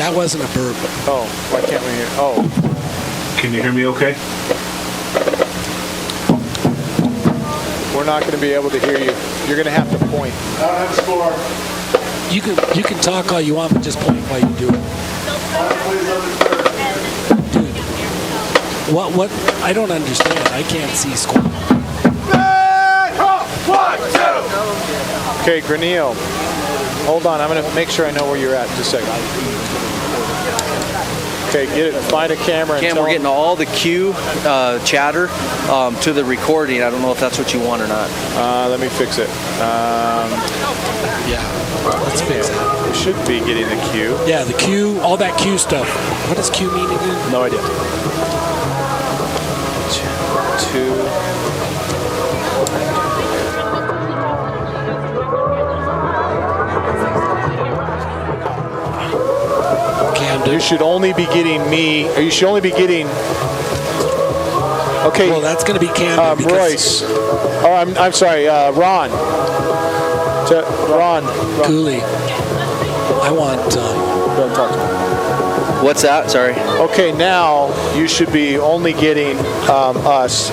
That wasn't a burp. Oh, why can't we hear? Oh. Can you hear me okay? We're not going to be able to hear you. You're going to have to point. I don't have a score. You can talk all you want, but just point while you do it. Dude, what? I don't understand. I can't see score. 1, 2. Okay, Granillo. Hold on. I'm going to make sure I know where you're at. Just a second. Okay, get it. Find a camera. Cam, we're getting all the cue chatter to the recording. I don't know if that's what you want or not. Let me fix it. Yeah, let's fix it. We should be getting the cue. Yeah, the cue, all that cue stuff. What does cue mean again? No idea. 2. You should only be getting me, or you should only be getting, okay. Well, that's going to be Camden. Royce. Oh, I'm sorry, Ron. Ron. Cooley. I want, Don't talk to me. What's that? Sorry. Okay, now you should be only getting us.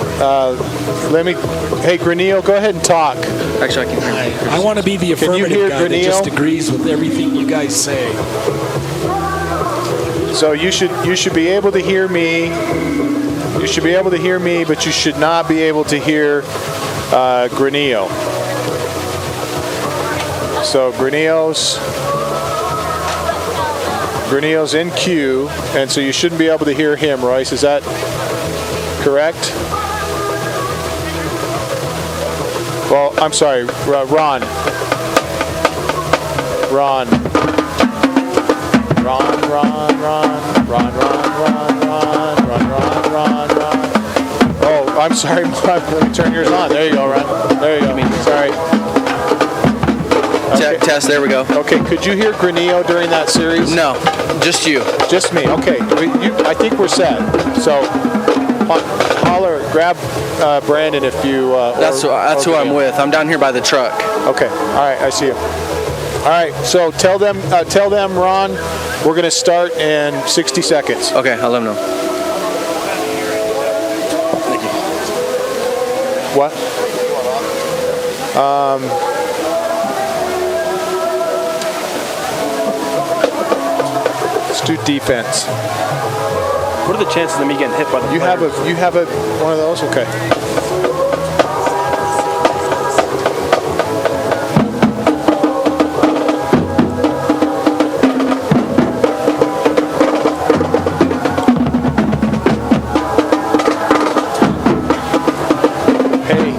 Hey, Granillo, go ahead and talk. Actually, I can hear you. I want to be the affirmative guy that just Granillo? agrees with everything you guys say. So you should be able to hear me. You should be able to hear me, but you should not be able to hear Granillo. So Granillo's in queue, and so you shouldn't be able to hear him, Royce. Is that correct? Well, I'm sorry, Ron. Oh, I'm sorry. Let me turn yours on. There you go, Ron. There you go. Sorry. Okay. Test, there we go. Okay, could you hear Granillo during that series? No, just you. Just me. Okay. I think we're set. So, holler, grab Brandon if you. That's who I'm with. I'm down here by the truck. Okay. All right. I see you. All right. So tell them, Ron, we're going to start in 60 seconds. Okay, I'll let them know. Thank you. What? Let's do defense. What are the chances of me getting hit by the You have one of those? Okay. Hey,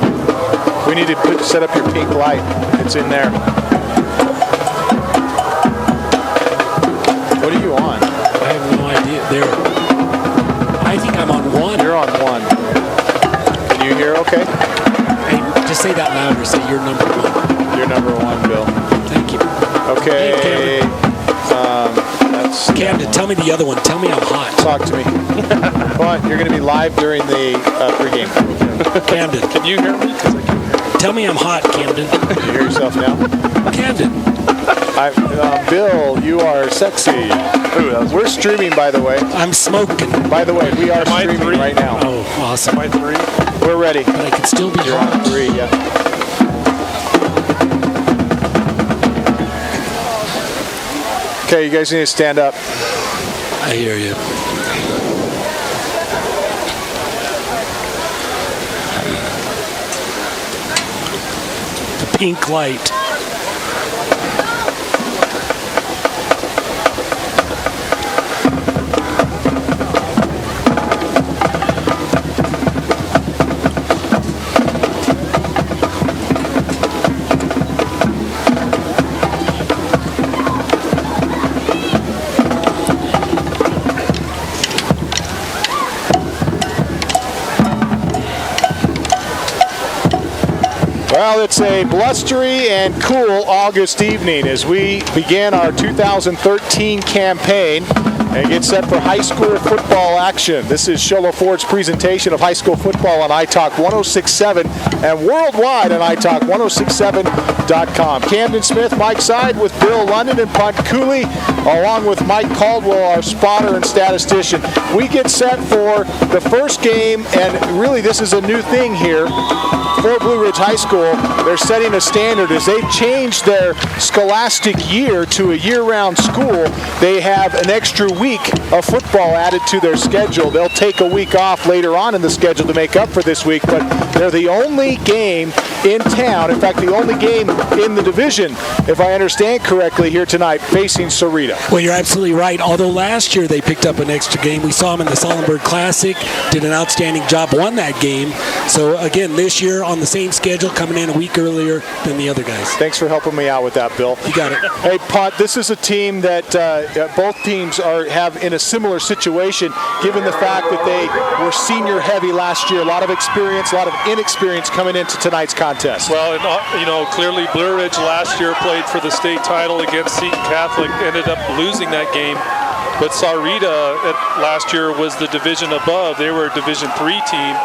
we need to set up your pink light. It's in there. What are you on? I have no idea. There. I think I'm on 1. You're on 1. Can you hear okay? Hey, just say that louder. Say you're number 1. You're number 1, Bill. Thank you. Okay. Hey, That's Camden, tell me the other one. Tell me I'm hot. Talk to me. Come on, you're going to be live during the pregame. Camden. Can you hear me? Tell me I'm hot, Camden. Can you hear yourself now? Camden. Bill, you are sexy. We're streaming, by the way. I'm smoking. By the way, we are streaming right now. Oh, awesome. Am I 3? We're ready. But I can still be You're hot. on 3, yeah. Okay, you guys need to stand up. I hear you. The pink light. Well, it's a blustery and cool August evening as we begin our 2013 campaign and get set for high school football action. This is Sholo Ford's presentation of high school football on iTalk 106.7 and worldwide on iTalk1067.com. Camden Smith, Mike Side with Bill London and Punt Cooley, along with Mike Caldwell, our spotter and statistician. We get set for the first game, and really this is a new thing here for Blue Ridge High School. They're setting a standard as they've changed their scholastic year to a year-round school. They have an extra week of football added to their schedule. They'll take a week off later on in the schedule to make up for this week, but they're the only game in town, in fact the only game in the division, if I understand correctly, here tonight facing Sahuarita. Well, you're absolutely right. Although last year they picked up an extra game. We saw them in the Sullenberg Classic, did an outstanding job, won that game. So again, this year on the same schedule, coming in a week earlier than the other guys. Thanks for helping me out with that, Bill. You got it. Hey, Punt, this is a team that both teams have in a similar situation, given the fact that they were senior heavy last year. A lot of experience, a lot of inexperience coming into tonight's contest. Well, and, clearly Blue Ridge last year played for the state title against Seton Catholic, ended up losing that game. But Sahuarita last year was the division above. They were a Division III team,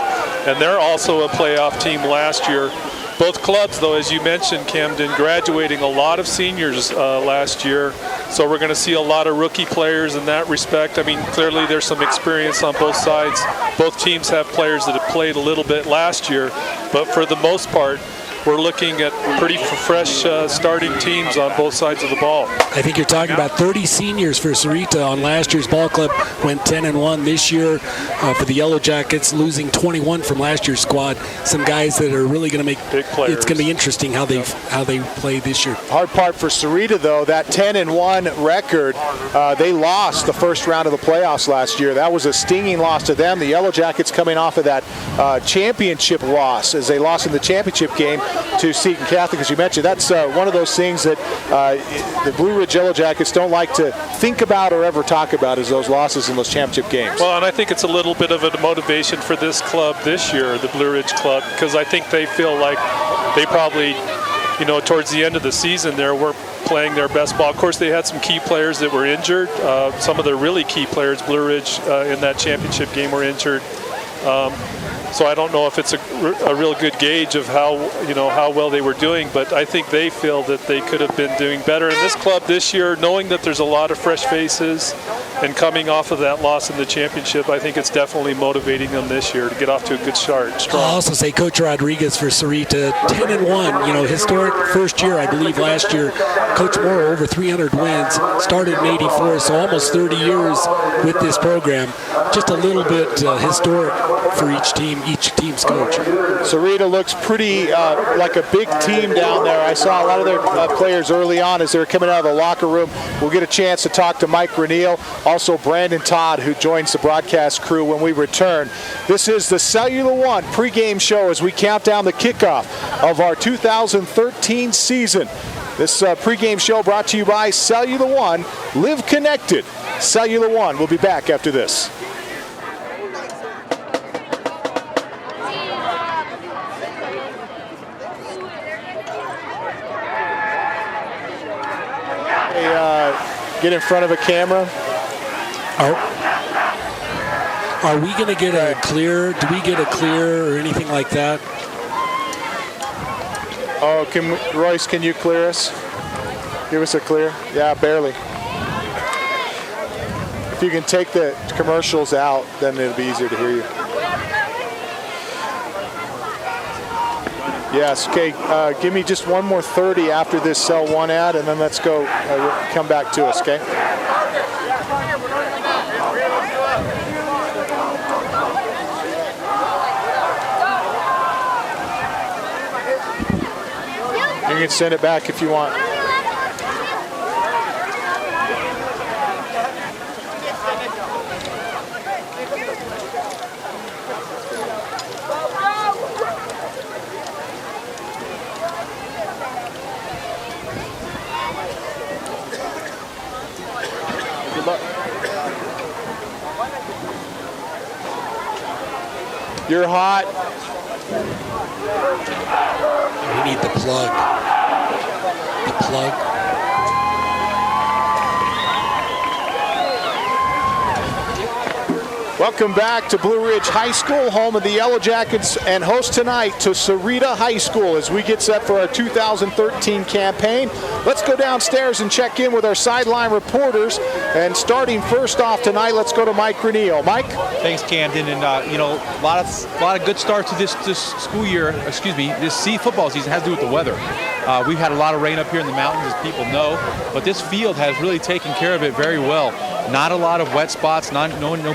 and they're also a playoff team last year. Both clubs, though, as you mentioned, Camden, graduating a lot of seniors last year. So we're going to see a lot of rookie players in that respect. I mean, clearly there's some experience on both sides. Both teams have players that have played a little bit last year. But for the most part, we're looking at pretty fresh starting teams on both sides of the ball. I think you're talking about 30 seniors for Sahuarita. On last year's ball club went 10-1. This year for the Yellow Jackets, losing 21 from last year's squad. Some guys that are really going to make big players. It's going to be interesting how they play this year. Hard part for Sahuarita, though, that 10-1 record, they lost the first round of the playoffs last year. That was a stinging loss to them. The Yellow Jackets coming off of that championship loss, as they lost in the championship game to Seton Catholic, as you mentioned. That's one of those things that the Blue Ridge Yellow Jackets don't like to think about or ever talk about, is those losses in those championship games. Well, and I think it's a little bit of a motivation for this club this year, the Blue Ridge Club, because I think they feel like they probably, towards the end of the season there weren't playing their best ball. Of course, they had some key players that were injured. Some of their really key players, Blue Ridge, in that championship game were injured. So I don't know if it's a real good gauge of how well they were doing, but I think they feel that they could have been doing better. And this club this year, knowing that there's a lot of fresh faces and coming off of that loss in the championship, I think it's definitely motivating them this year to get off to a good start. Strong. I'll also say Coach Rodriguez for Sahuarita, 10-1, historic first year, I believe last year. Coach Moore, over 300 wins, started in 84, so almost 30 years with this program. Just a little bit historic for each team's coach. Sahuarita looks pretty like a big team down there. I saw a lot of their players early on as they were coming out of the locker room. We'll get a chance to talk to Mike Raneal, also Brandon Todd, who joins the broadcast crew when we return. This is the Cellular One pregame show as we count down the kickoff of our 2013 season. This pregame show brought to you by Cellular One. Live connected. Cellular One. We'll be back after this. Get in front of a camera. Are we going to get a clear? Do we get a clear or anything like that? Oh, Royce, can you clear us? Give us a clear. Yeah, barely. If you can take the commercials out, then it'll be easier to hear you. Yes, okay, give me just one more 30 after this Cell 1 ad, and then let's go, come back to us, okay? You can send it back if you want. You're hot. We need the plug. The plug. Welcome back to Blue Ridge High School, home of the Yellow Jackets, and host tonight to Sahuarita High School as we get set for our 2013 campaign. Let's go downstairs and check in with our sideline reporters. And starting first off tonight, let's go to Mike Reneel. Mike? Thanks, Camden. And a lot of good starts to this school year. This football season has to do with the weather. We've had a lot of rain up here in the mountains, as people know, but this field has really taken care of it very well. Not a lot of wet spots, no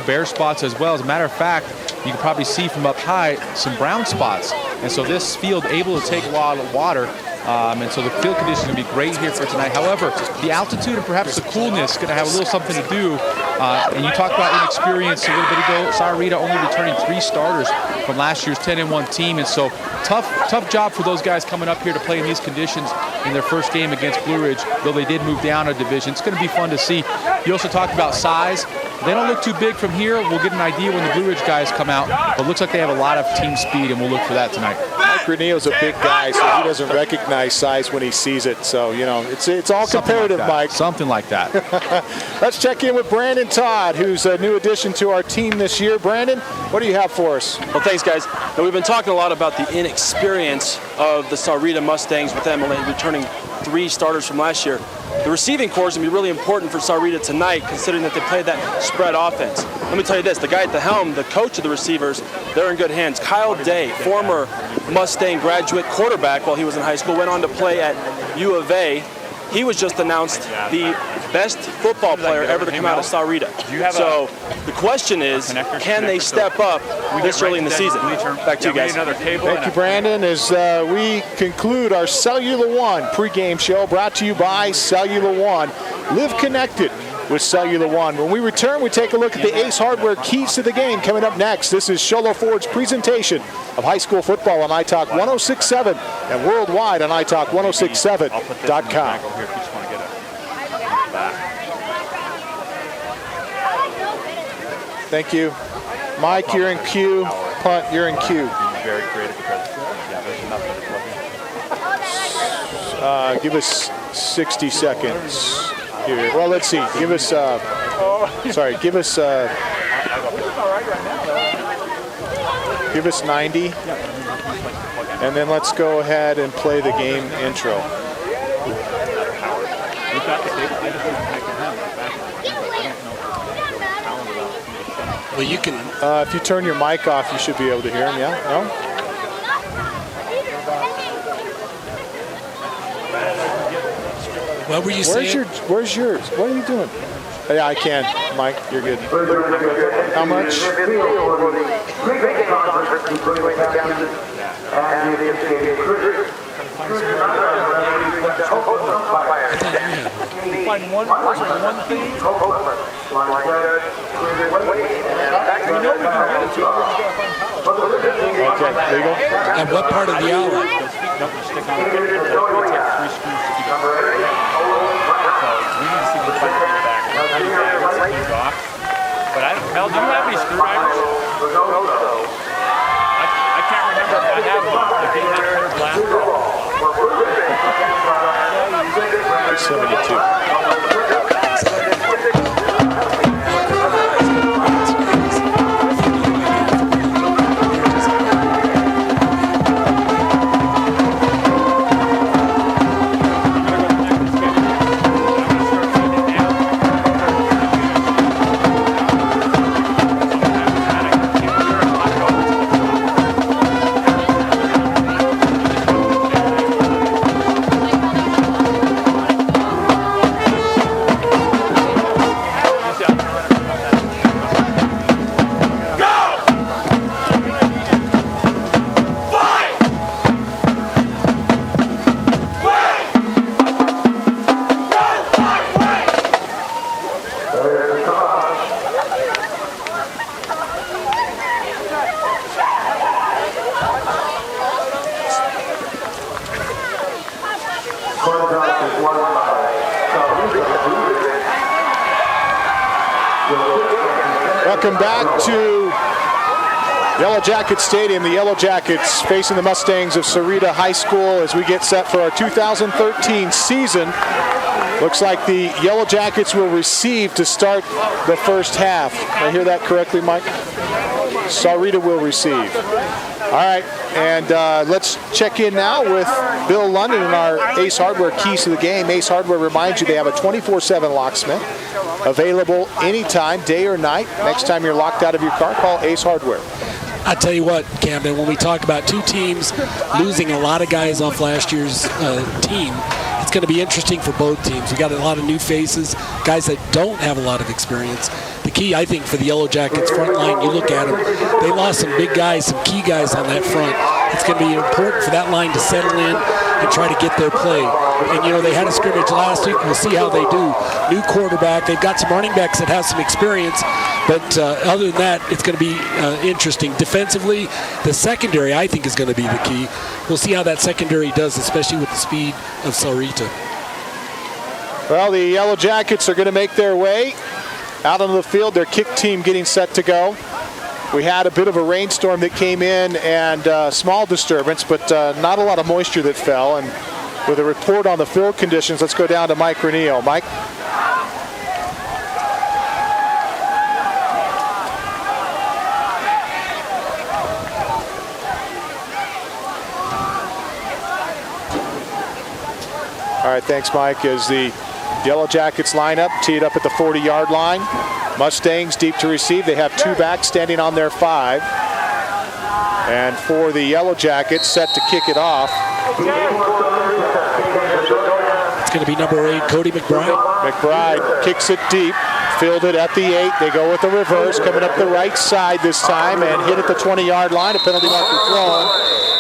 bare spots as well. As a matter of fact, you can probably see from up high some brown spots. And so this field able to take a lot of water. And so the field conditions are going to be great here for tonight. However, the altitude and perhaps the coolness is going to have a little something to do. And you talked about inexperience a little bit ago. Sahuarita only returning 3 starters from last year's 10-1 team. And so tough job for those guys coming up here to play in these conditions in their first game against Blue Ridge, though they did move down a division. It's going to be fun to see. You also talked about size. They don't look too big from here. We'll get an idea when the Blue Ridge guys come out. But it looks like they have a lot of team speed, and we'll look for that tonight. Mike Reneel's a big guy, so he doesn't recognize size when he sees it. So, it's all comparative, Mike. Something like that. Let's check in with Brandon Todd, who's a new addition to our team this year. Brandon, what do you have for us? Well, thanks, guys. Now, we've been talking a lot about the inexperience of the Sahuarita Mustangs with them returning 3 starters from last year. The receiving corps is going to be really important for Sahuarita tonight, considering that they played that spread offense. Let me tell you this, the guy at the helm, the coach of the receivers, they're in good hands. Kyle Day, former Mustang graduate quarterback while he was in high school, went on to play at U of A. He was just announced the best football player ever to come out of Sahuarita. So the question is, can they step up this early in the season? Back to you guys. Thank you, Brandon. As we conclude our Cellular One pregame show, brought to you by Cellular One. Live connected with Cellular One. When we return, we take a look at the Ace Hardware keys to the game. Coming up next, this is Sholo Ford's presentation of high school football on iTalk 106.7 and worldwide on iTalk1067.com. Thank you. Mike, you're in queue. Punt, you're in queue. Very creative because there's nothing. Give us 60 seconds here. Well, let's see. Give us, give us 90. And then let's go ahead and play the game intro. Well, you can. If you turn your mic off, you should be able to hear him. Yeah? No? What were you saying? Where's yours? What are you doing? Yeah, I can. Mike, you're good. How much? Find one person, one thing. Okay, legal. At what part of the hour? But Mel, do you have any screwdrivers? I can't remember if I have one. I didn't have her blast. 72. Welcome back to Yellow Jacket Stadium. The Yellow Jackets facing the Mustangs of Sahuarita High School as we get set for our 2013 season. Looks like the Yellow Jackets will receive to start the first half. Did I hear that correctly, Mike? Sahuarita will receive. All right, and let's check in now with Bill London and our Ace Hardware keys to the game. Ace Hardware reminds you they have a 24/7 locksmith available anytime, day or night. Next time you're locked out of your car, call Ace Hardware. I tell you what, Camden, when we talk about two teams losing a lot of guys off last year's team, it's going to be interesting for both teams. We got a lot of new faces, guys that don't have a lot of experience. The key, I think, for the Yellow Jackets front line, you look at them, they lost some big guys, some key guys on that front. It's going to be important for that line to settle in and try to get their play. And, you know, they had a scrimmage last week. We'll see how they do. New quarterback. They've got some running backs that have some experience. But other than that, it's going to be interesting. Defensively, the secondary, I think, is going to be the key. We'll see how that secondary does, especially with the speed of Sahuarita. Well, the Yellow Jackets are going to make their way out onto the field. Their kick team getting set to go. We had a bit of a rainstorm that came in and small disturbance, but not a lot of moisture that fell. And with a report on the field conditions, let's go down to Mike Renillo. Mike? All right, thanks, Mike. As the Yellow Jackets line up, teed up at the 40-yard line. Mustangs deep to receive. They have two backs standing on their 5. And for the Yellow Jackets, set to kick it off. It's going to be number 8, Cody McBride. McBride kicks it deep, fielded at the 8. They go with the reverse, coming up the right side this time, and hit at the 20-yard line. A penalty marker thrown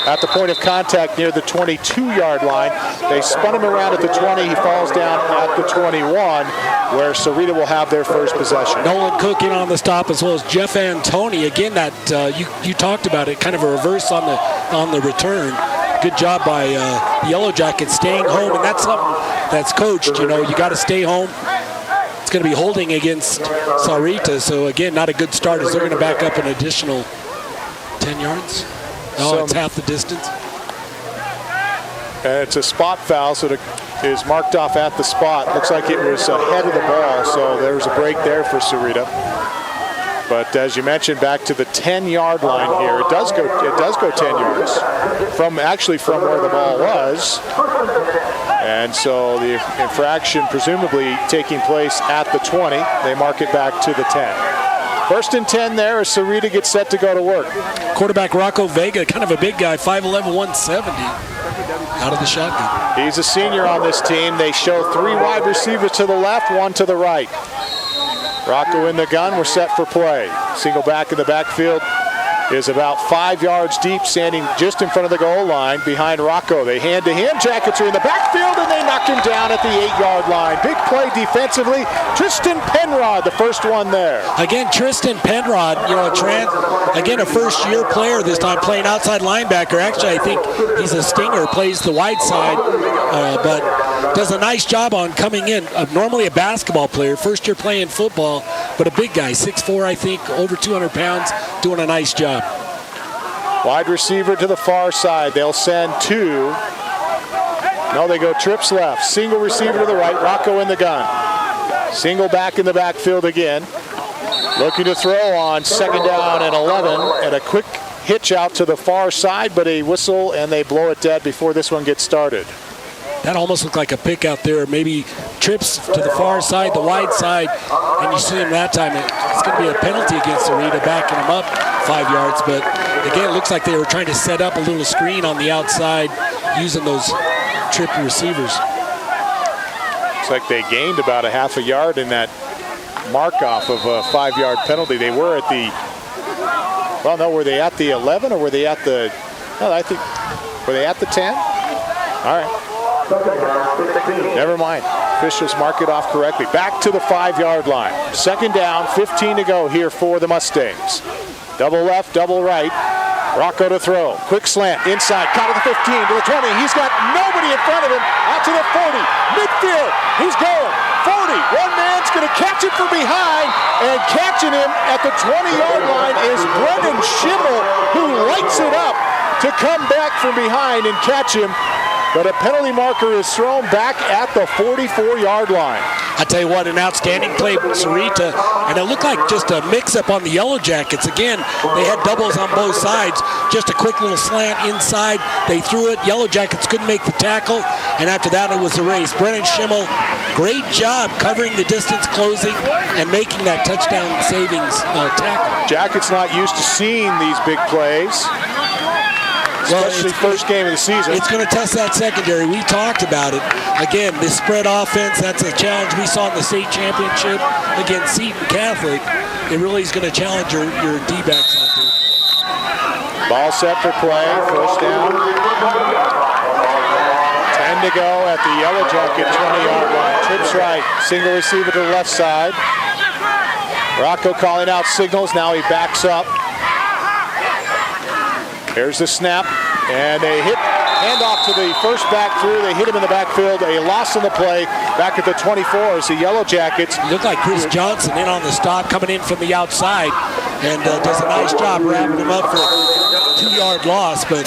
at the point of contact near the 22-yard line. They spun him around at the 20. He falls down at the 21, where Sahuarita will have their first possession. Nolan Cook in on the stop, as well as Jeff Antoni. Again, that you talked about it, kind of a reverse on the return. Good job by the Yellow Jackets staying home, and that's something that's coached. You know, you got to stay home. It's going to be holding against Sahuarita, so again, not a good start as they're going to back up an additional 10 yards. No, it's half the distance. And it's a spot foul, so it is marked off at the spot. Looks like it was ahead of the ball, so there was a break there for Sahuarita. But as you mentioned, back to the 10-yard line here. It does go 10 yards from where the ball was. And so the infraction presumably taking place at the 20. They mark it back to the 10. First and 10 there as Sahuarita gets set to go to work. Quarterback Rocco Vega, kind of a big guy, 5'11", 170, out of the shotgun. He's a senior on this team. They show 3 wide receivers to the left, 1 to the right. Rocco in the gun, we're set for play. Single back in the backfield is about 5 yards deep, standing just in front of the goal line behind Rocco. They hand to him. Jackets are in the backfield, and they knock him down at the 8-yard line. Big play defensively. Tristan Penrod, the first one there. Again, Tristan Penrod, you know, a first-year player this time, playing outside linebacker. Actually, I think he's a stinger, plays the wide side, but does a nice job on coming in. Normally a basketball player, first year playing football, but a big guy, 6'4", I think, over 200 pounds, doing a nice job. Wide receiver to the far side. They'll send 2. No, they go trips left. Single receiver to the right. Rocco in the gun. Single back in the backfield again. Looking to throw on 2nd down and 11. And a quick hitch out to the far side, but a whistle, and they blow it dead before this one gets started. That almost looked like a pick out there. Maybe trips to the far side, the wide side, and you see him that time. It's going to be a penalty against Sahuarita, backing him up 5 yards. But again, it looks like they were trying to set up a little screen on the outside using those trip receivers. Looks like they gained about a half a yard in that mark-off of a 5-yard penalty. They were at the, well, no, were they at the 11 or were they at the, no, I think, were they at the 10? All right. Never mind. Officials mark it off correctly. Back to the 5-yard line. 2nd down, 15 to go here for the Mustangs. Double left, double right. Rocco to throw. Quick slant inside. Caught at the 15 to the 20. He's got nobody in front of him. Out to the 40. Midfield. He's going. 40. One man's going to catch it from behind. And catching him at the 20-yard line is Brendan Schimmel, who lights it up to come back from behind and catch him but a penalty marker is thrown back at the 44-yard line. I tell you what, an outstanding play from Sahuarita, and it looked like just a mix-up on the Yellow Jackets. Again, they had doubles on both sides, just a quick little slant inside. They threw it. Yellow Jackets couldn't make the tackle, and after that it was a race. Brennan Schimmel, great job covering the distance, closing, and making that touchdown savings tackle. Jackets not used to seeing these big plays. Especially first game of the season. It's going to test that secondary. We talked about it. Again, this spread offense, that's a challenge we saw in the state championship against Seton Catholic. It really is going to challenge your D-backs out there. Ball set for play, first down. 10 to go at the Yellow Jacket 20-yard line. Trips right, single receiver to the left side. Rocco calling out signals, now he backs up. Here's the snap, and a hit, handoff to the first back through. They hit him in the backfield, a loss in the play. Back at the 24 is the Yellow Jackets. Looked like Chris Johnson in on the stop, coming in from the outside, and does a nice job wrapping him up for a 2-yard loss, but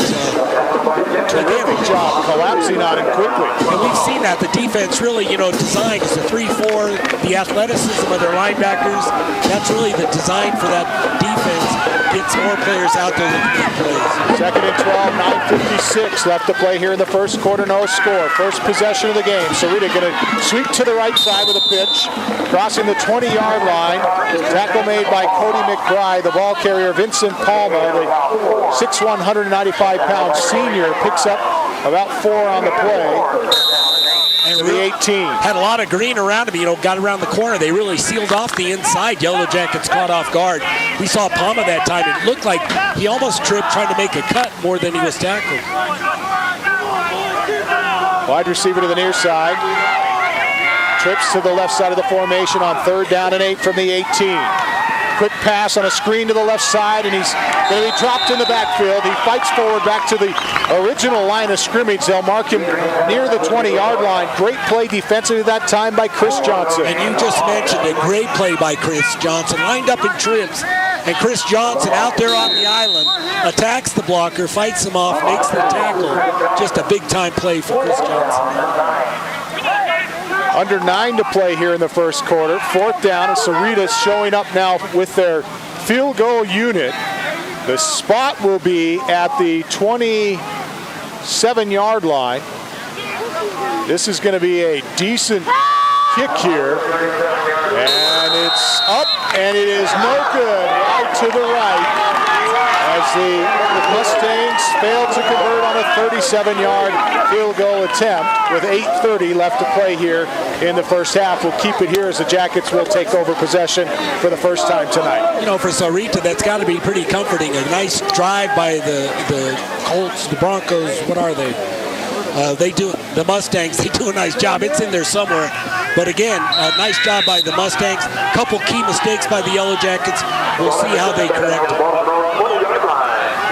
terrific job collapsing on him quickly. And we've seen that. The defense really, designed as a 3-4, the athleticism of their linebackers, that's really the design for that defense. Gets more players out there that can plays. Second and 12, 9:56 left to play here in the first quarter, no score. First possession of the game. Sahuarita going to sweep to the right side with a pitch. Crossing the 20-yard line. Tackle made by Cody McBride. The ball carrier, Vincent Palma, the 6'1", 195-pound senior, picks up about 4 on the play. And the 18. Had a lot of green around him, got around the corner. They really sealed off the inside. Yellow Jackets caught off guard. We saw Palma that time. It looked like he almost tripped trying to make a cut more than he was tackled. Wide receiver to the near side. Trips to the left side of the formation on 3rd down and 8 from the 18. Quick pass on a screen to the left side, and he's going to be dropped in the backfield. He fights forward back to the original line of scrimmage. They'll mark him near the 20-yard line. Great play defensively that time by Chris Johnson. And you just mentioned a great play by Chris Johnson. Lined up in trips, and Chris Johnson out there on the island attacks the blocker, fights him off, makes the tackle. Just a big-time play for Chris Johnson. Under 9 to play here in the first quarter. 4th down, and Sahuarita showing up now with their field goal unit. The spot will be at the 27-yard line. This is going to be a decent kick here. And it's up, and it is no good. Right to the right. As the Mustangs failed to convert on a 37-yard field goal attempt with 8:30 left to play here in the first half. We'll keep it here as the Jackets will take over possession for the first time tonight. For Sahuarita, that's got to be pretty comforting. A nice drive by the Colts, the Broncos. What are they? The Mustangs, they do a nice job. It's in there somewhere. But again, a nice job by the Mustangs. Couple key mistakes by the Yellow Jackets. We'll see how they correct it.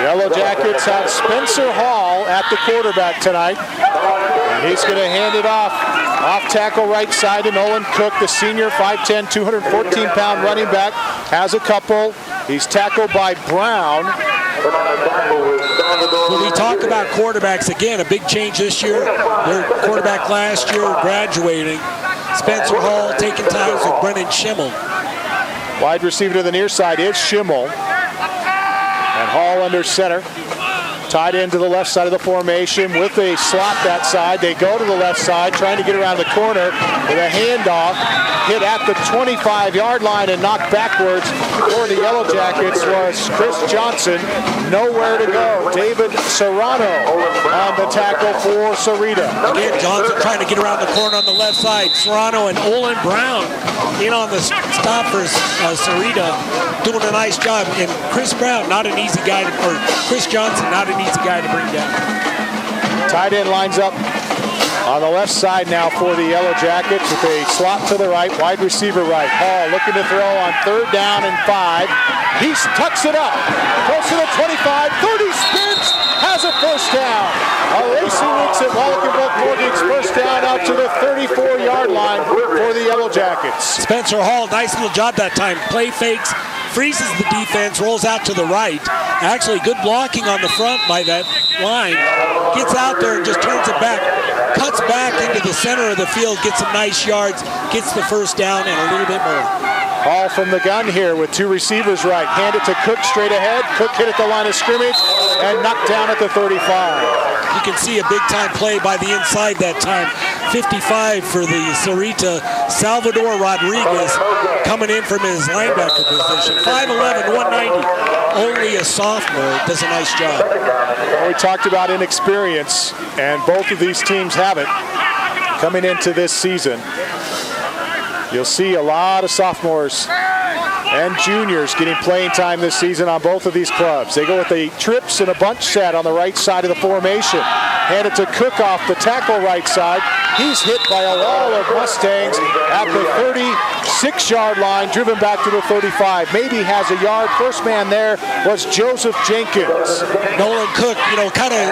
Yellow Jackets have Spencer Hall at the quarterback tonight. And he's going to hand it off tackle right side to Nolan Cook, the senior, 5'10", 214-pound running back. Has a couple. He's tackled by Brown. When we talk about quarterbacks, again, a big change this year. Their quarterback last year graduating. Spencer Hall taking times with Brennan Schimmel. Wide receiver to the near side is Schimmel. And Hall under center. Tied into the left side of the formation with a slot that side. They go to the left side, trying to get around the corner with a handoff. Hit at the 25-yard line and knocked backwards for the Yellow Jackets was Chris Johnson. Nowhere to go. David Serrano on the tackle for Sahuarita. Again, Johnson trying to get around the corner on the left side. Serrano and Olin Brown in on the stop for Sahuarita, doing a nice job. And Chris Brown, not an easy guy, or Chris Johnson, not an easy guy to bring down. Tight end lines up on the left side now for the Yellow Jackets with a slot to the right, wide receiver right. Hall looking to throw on 3rd down and 5. He tucks it up, close to the 25, 30 spins, has a first down. Lacey Weeks at Wallachenburg Mortgage, first down out to the 34-yard line for the Yellow Jackets. Spencer Hall, nice little job that time. Play fakes, freezes the defense, rolls out to the right. Actually, good blocking on the front by that line. gets out there and just turns it back, cuts back into the center of the field, gets some nice yards, gets the first down and a little bit more. Hall from the gun here with two receivers right. Hand it to Cook straight ahead. Cook hit at the line of scrimmage and knocked down at the 35. You can see a big-time play by the inside that time. 55 for the Sahuarita. Salvador Rodriguez coming in from his linebacker position. 5'11", 190. Only a sophomore. Does a nice job. Well, we talked about inexperience, and both of these teams have it coming into this season. You'll see a lot of sophomores and juniors getting playing time this season on both of these clubs. They go with a trips and a bunch set on the right side of the formation. Hand it to Cook off the tackle right side. He's hit by a wall of Mustangs at the 36-yard line, driven back to the 35. Maybe has a yard. First man there was Joseph Jenkins. Nolan Cook, kind of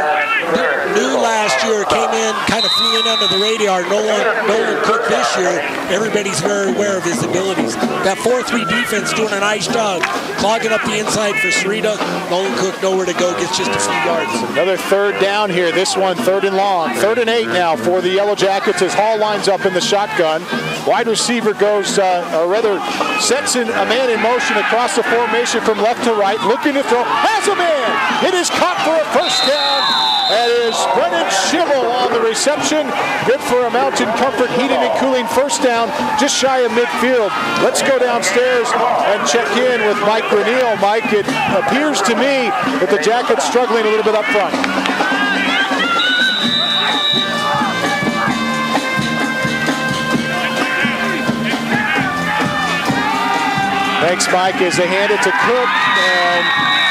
new last year, came in, kind of flew in under the radar. Nolan Cook this year, everybody's very aware of his abilities. That 4-3 defense doing a nice job, clogging up the inside for Sahuarita. Nolan Cook nowhere to go, gets just a few yards. Another third down here. This one third and long. 3rd and 8 now for the Yellow Jackets as Hall lines up in the shotgun. Wide receiver goes, sets in a man in motion across the formation from left to right, looking to throw. Has a man! It is caught for a first down. That is Brennan Schimmel on the reception. Good for a Mountain Comfort Heating and Cooling first down, just shy of midfield. Let's go downstairs and check in with Mike Reniel. Mike, it appears to me that the Jackets struggling a little bit up front. Thanks, Mike, as they hand it to Cook. And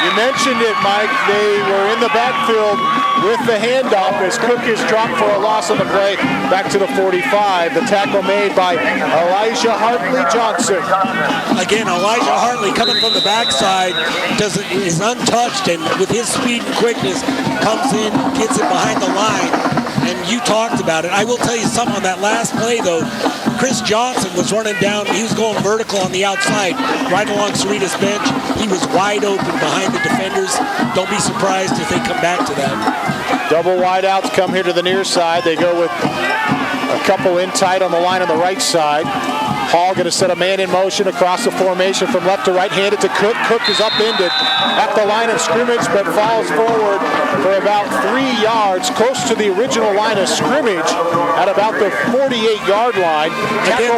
you mentioned it, Mike. They were in the backfield with the handoff as Cook is dropped for a loss on the play back to the 45. The tackle made by Elijah Hartley Johnson. Again, Elijah Hartley coming from the backside is untouched, and with his speed and quickness comes in, gets it behind the line. And you talked about it. I will tell you something on that last play, though. Chris Johnson was running down. He was going vertical on the outside, right along Sahuarita's bench. He was wide open behind the defenders. Don't be surprised if they come back to that. Double wideouts come here to the near side. They go with a couple in tight on the line on the right side. Hall going to set a man in motion across the formation from left to right. Hand it to Cook. Cook is upended at the line of scrimmage, but falls forward for about 3 yards, close to the original line of scrimmage at about the 48-yard line. Again,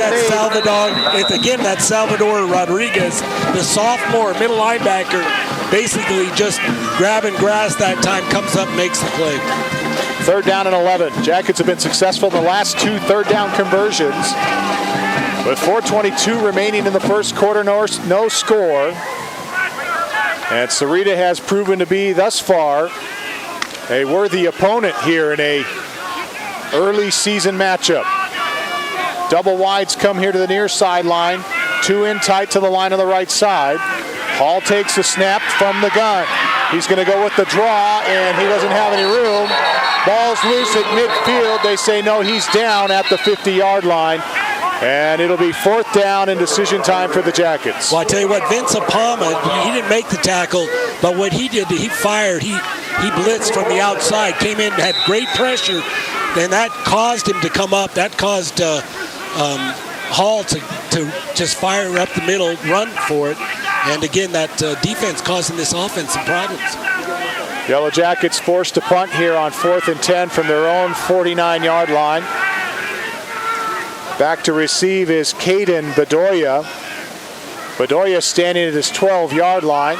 that's Salvador Rodriguez, the sophomore middle linebacker, basically just grabbing grass that time, comes up, makes the play. 3rd down and 11. Jackets have been successful in the last 2 third down conversions. With 4:22 remaining in the first quarter, no score. And Sahuarita has proven to be, thus far, a worthy opponent here in a early season matchup. Double wides come here to the near sideline. 2 in tight to the line on the right side. Hall takes a snap from the gun. He's going to go with the draw, and he doesn't have any room. Ball's loose at midfield. They say no, he's down at the 50-yard line. And it'll be 4th down and decision time for the Jackets. Well, I tell you what, Vince Apama, he didn't make the tackle, but what he did, he fired. He blitzed from the outside, came in, had great pressure, and that caused him to come up. That caused Hall to just fire up the middle, run for it. And again, that defense causing this offense some problems. Yellow Jackets forced to punt here on 4th and 10 from their own 49-yard line. Back to receive is Caden Bedoya. Bedoya standing at his 12-yard line.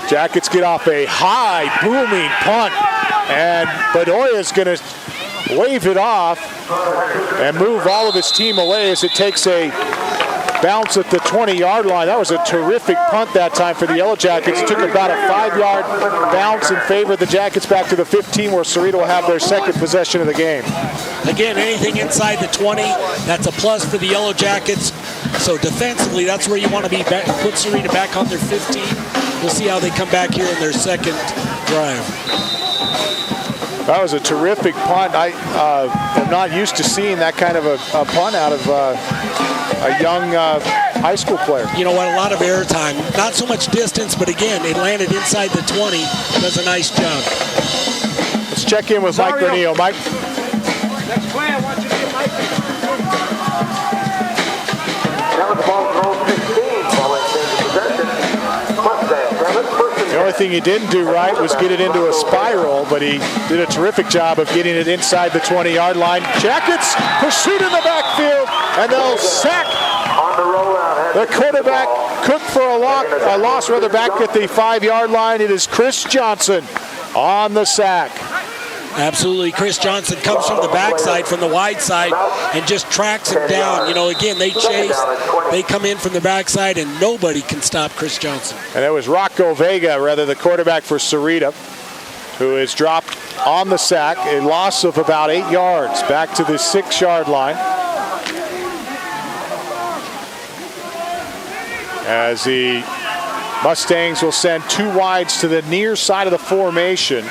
Jackets get off a high, booming punt, and Bedoya is going to wave it off and move all of his team away as it takes a bounce at the 20-yard line. That was a terrific punt that time for the Yellow Jackets. Took about a 5-yard bounce in favor of the Jackets back to the 15, where Sahuarita will have their second possession of the game. Again, anything inside the 20, that's a plus for the Yellow Jackets. So defensively, that's where you want to be. Put Sahuarita back on their 15. We'll see how they come back here in their second drive. That was a terrific punt. I am not used to seeing that kind of a punt out of a young high school player. You know what, a lot of air time. Not so much distance, but again, it landed inside the 20. Does a nice job. Let's check in with Mike Granillo. Mike? Next play, I want you to get Mike. That was ball roll 16, ball exchange possession. The only thing he didn't do right was get it into a spiral, but he did a terrific job of getting it inside the 20-yard line. Jackets pursuit in the backfield, and they'll sack the quarterback. Cook for a loss back at the 5-yard line. It is Chris Johnson on the sack. Absolutely. Chris Johnson comes from the backside, from the wide side, and just tracks him down. You know, again, they chase, they come in from the backside, and nobody can stop Chris Johnson. And it was Rocco Vega, the quarterback for Sahuarita, who is dropped on the sack. A loss of about 8 yards back to the 6-yard line. As the Mustangs will send 2 wides to the near side of the formation,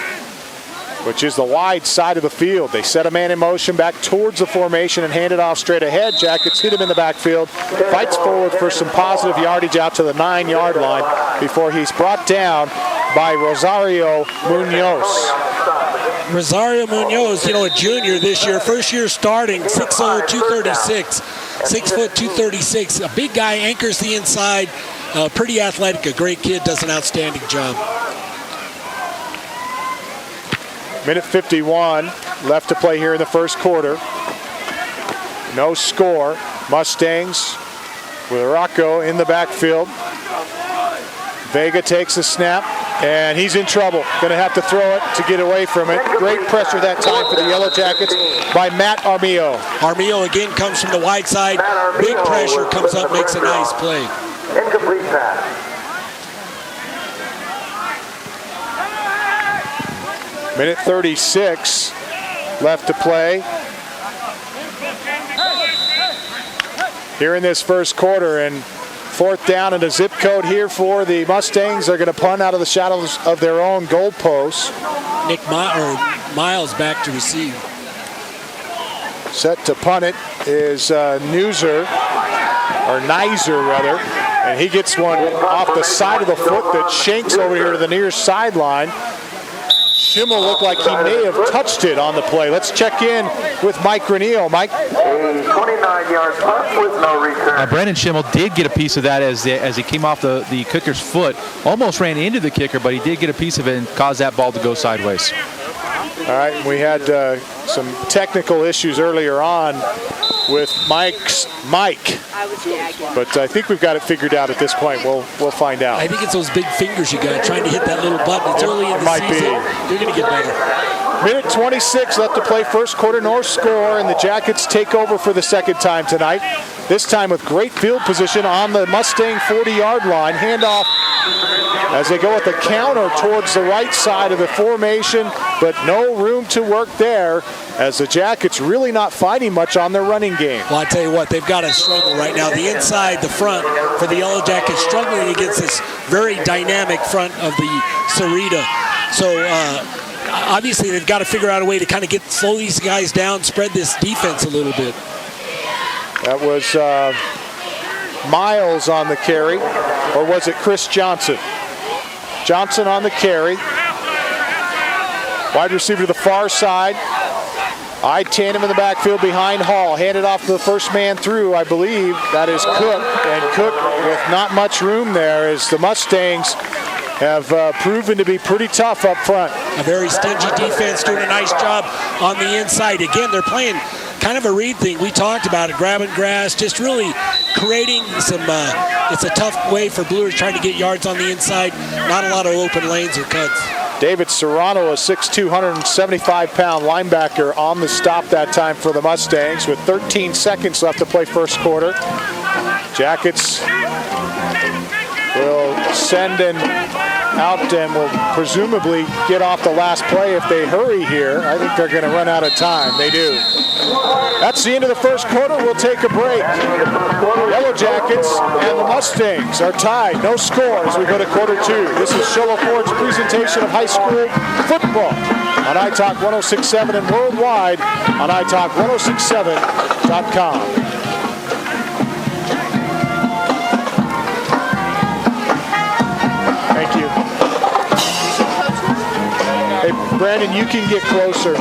which is the wide side of the field. They set a man in motion back towards the formation and hand it off straight ahead. Jackets hit him in the backfield, fights forward for some positive yardage out to the 9-yard line before he's brought down by Rosario Munoz. Rosario Munoz, a junior this year, first year starting, 6'0", 236, 6 foot 236. A big guy, anchors the inside, pretty athletic, a great kid, does an outstanding job. Minute 51 left to play here in the first quarter. No score. Mustangs with Rocco in the backfield. Vega takes the snap, and he's in trouble. Going to have to throw it to get away from it. Great pressure that time for the Yellow Jackets by Matt Armillo. Armillo again comes from the wide side. Big pressure, comes up, makes a nice play. Incomplete pass. Minute 36 left to play here in this first quarter, and 4th down and a zip code here for the Mustangs. They're going to punt out of the shadows of their own goalposts. Miles back to receive. Set to punt it is Nizer, and he gets one off the side of the foot that shanks over here to the near sideline. Schimmel looked like he may have touched it on the play. Let's check in with Mike Granillo. Mike? A 29-yard punt with no return. Brandon Schimmel did get a piece of that as he came off the kicker's foot. Almost ran into the kicker, but he did get a piece of it and caused that ball to go sideways. All right, we had some technical issues earlier on with Mike's mic, but I think we've got it figured out at this point. We'll find out. I think it's those big fingers you got trying to hit that little button. It's early in the season. You're going to get better. Minute 26 left to play, first quarter, no score, and the Jackets take over for the second time tonight. This time with great field position on the Mustang 40-yard line. Handoff as they go with the counter towards the right side of the formation, but no room to work there as the Jackets really not fighting much on their running game. Well, I tell you what, they've got a struggle right now. The inside, the front for the Yellow Jackets struggling against this very dynamic front of the Sahuarita. So obviously they've got to figure out a way to kind of slow these guys down, spread this defense a little bit. That was Miles on the carry, or was it Chris Johnson? Johnson on the carry. Wide receiver to the far side. I tandem in the backfield behind Hall. Handed off to the first man through, I believe. That is Cook. And Cook with not much room there as the Mustangs have proven to be pretty tough up front. A very stingy defense doing a nice job on the inside. Again, they're playing kind of a read thing. We talked about it, grabbing grass, just really creating some, it's a tough way for Bluers trying to get yards on the inside. Not a lot of open lanes or cuts. David Serrano, a 6'2", 175-pound linebacker on the stop that time for the Mustangs with 13 seconds left to play first quarter. Jackets will send and out and will presumably get off the last play if they hurry here. I think they're going to run out of time. They do. That's the end of the first quarter. We'll take a break. Yellow Jackets and the Mustangs are tied. No score as we go to quarter two. This is Show Ford's presentation of high school football on iTalk 106.7 and worldwide on iTalk1067.com. Thank you. Hey, Brandon, you can get closer.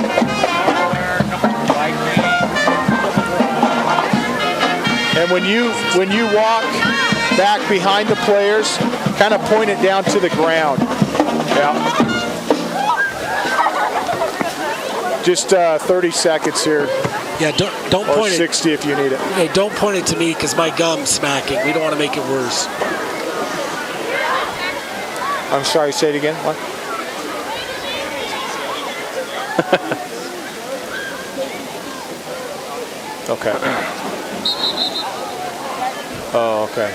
And when you walk back behind the players, kind of point it down to the ground. Yeah. Just 30 seconds here. Yeah, don't or point 60 if you need it. Hey, don't point it to me because my gum's smacking. We don't want to make it worse. I'm sorry, say it again. What? Okay. Oh, okay.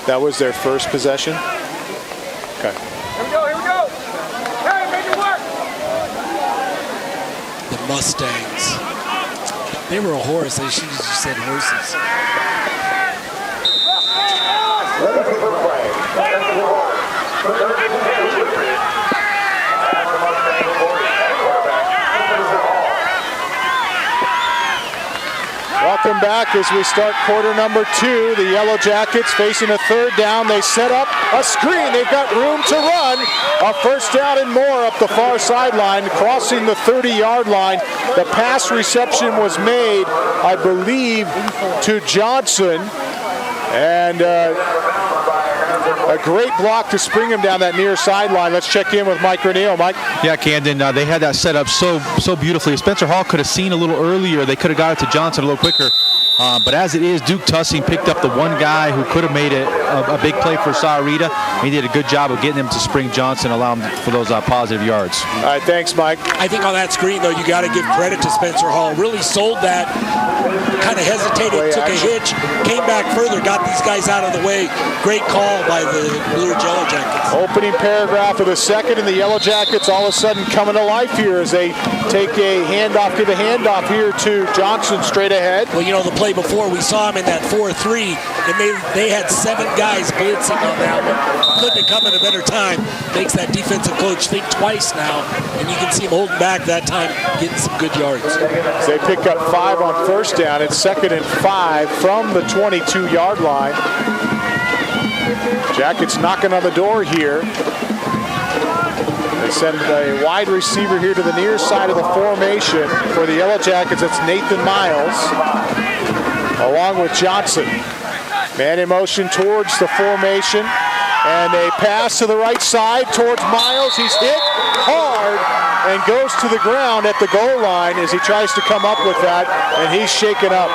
That was their first possession? Okay. Here we go, here we go. Hey, make it work. The Mustangs. They were a horse. They should have just said horses. Welcome back as we start quarter number 2. The Yellow Jackets facing a third down. They set up a screen. They've got room to run. A first down and more up the far sideline, crossing the 30-yard line. The pass reception was made, I believe, to Johnson. And a great block to spring him down that near sideline. Let's check in with Mike Reneo. Mike? Yeah, Camden, they had that set up so beautifully. Spencer Hall could have seen a little earlier. They could have got it to Johnson a little quicker. But as it is, Duke Tussing picked up the one guy who could have made it a big play for Sahuarita. He did a good job of getting him to spring Johnson, allow him for those positive yards. All right, thanks, Mike. I think on that screen, though, you got to give credit to Spencer Hall. Really sold that, kind of hesitated, took a hitch, came back further, got these guys out of the way. Great call by the Blue Ridge Yellow Jackets. Opening paragraph of the second, and the Yellow Jackets all of a sudden coming to life here as they take a handoff here to Johnson straight ahead. Well, you know, the play before, we saw him in that 4-3, and they had 7 guys blitzing on that one. Couldn't have come at a better time. Makes that defensive coach think twice now, and you can see him holding back that time, getting some good yards. They pick up 5 on first down. It's 2nd and 5 from the 22-yard line. Jackets knocking on the door here. They send a wide receiver here to the near side of the formation for the Yellow Jackets. It's Nathan Miles, along with Johnson. Man in motion towards the formation, and a pass to the right side towards Miles. He's hit hard and goes to the ground at the goal line as he tries to come up with that, and he's shaken up.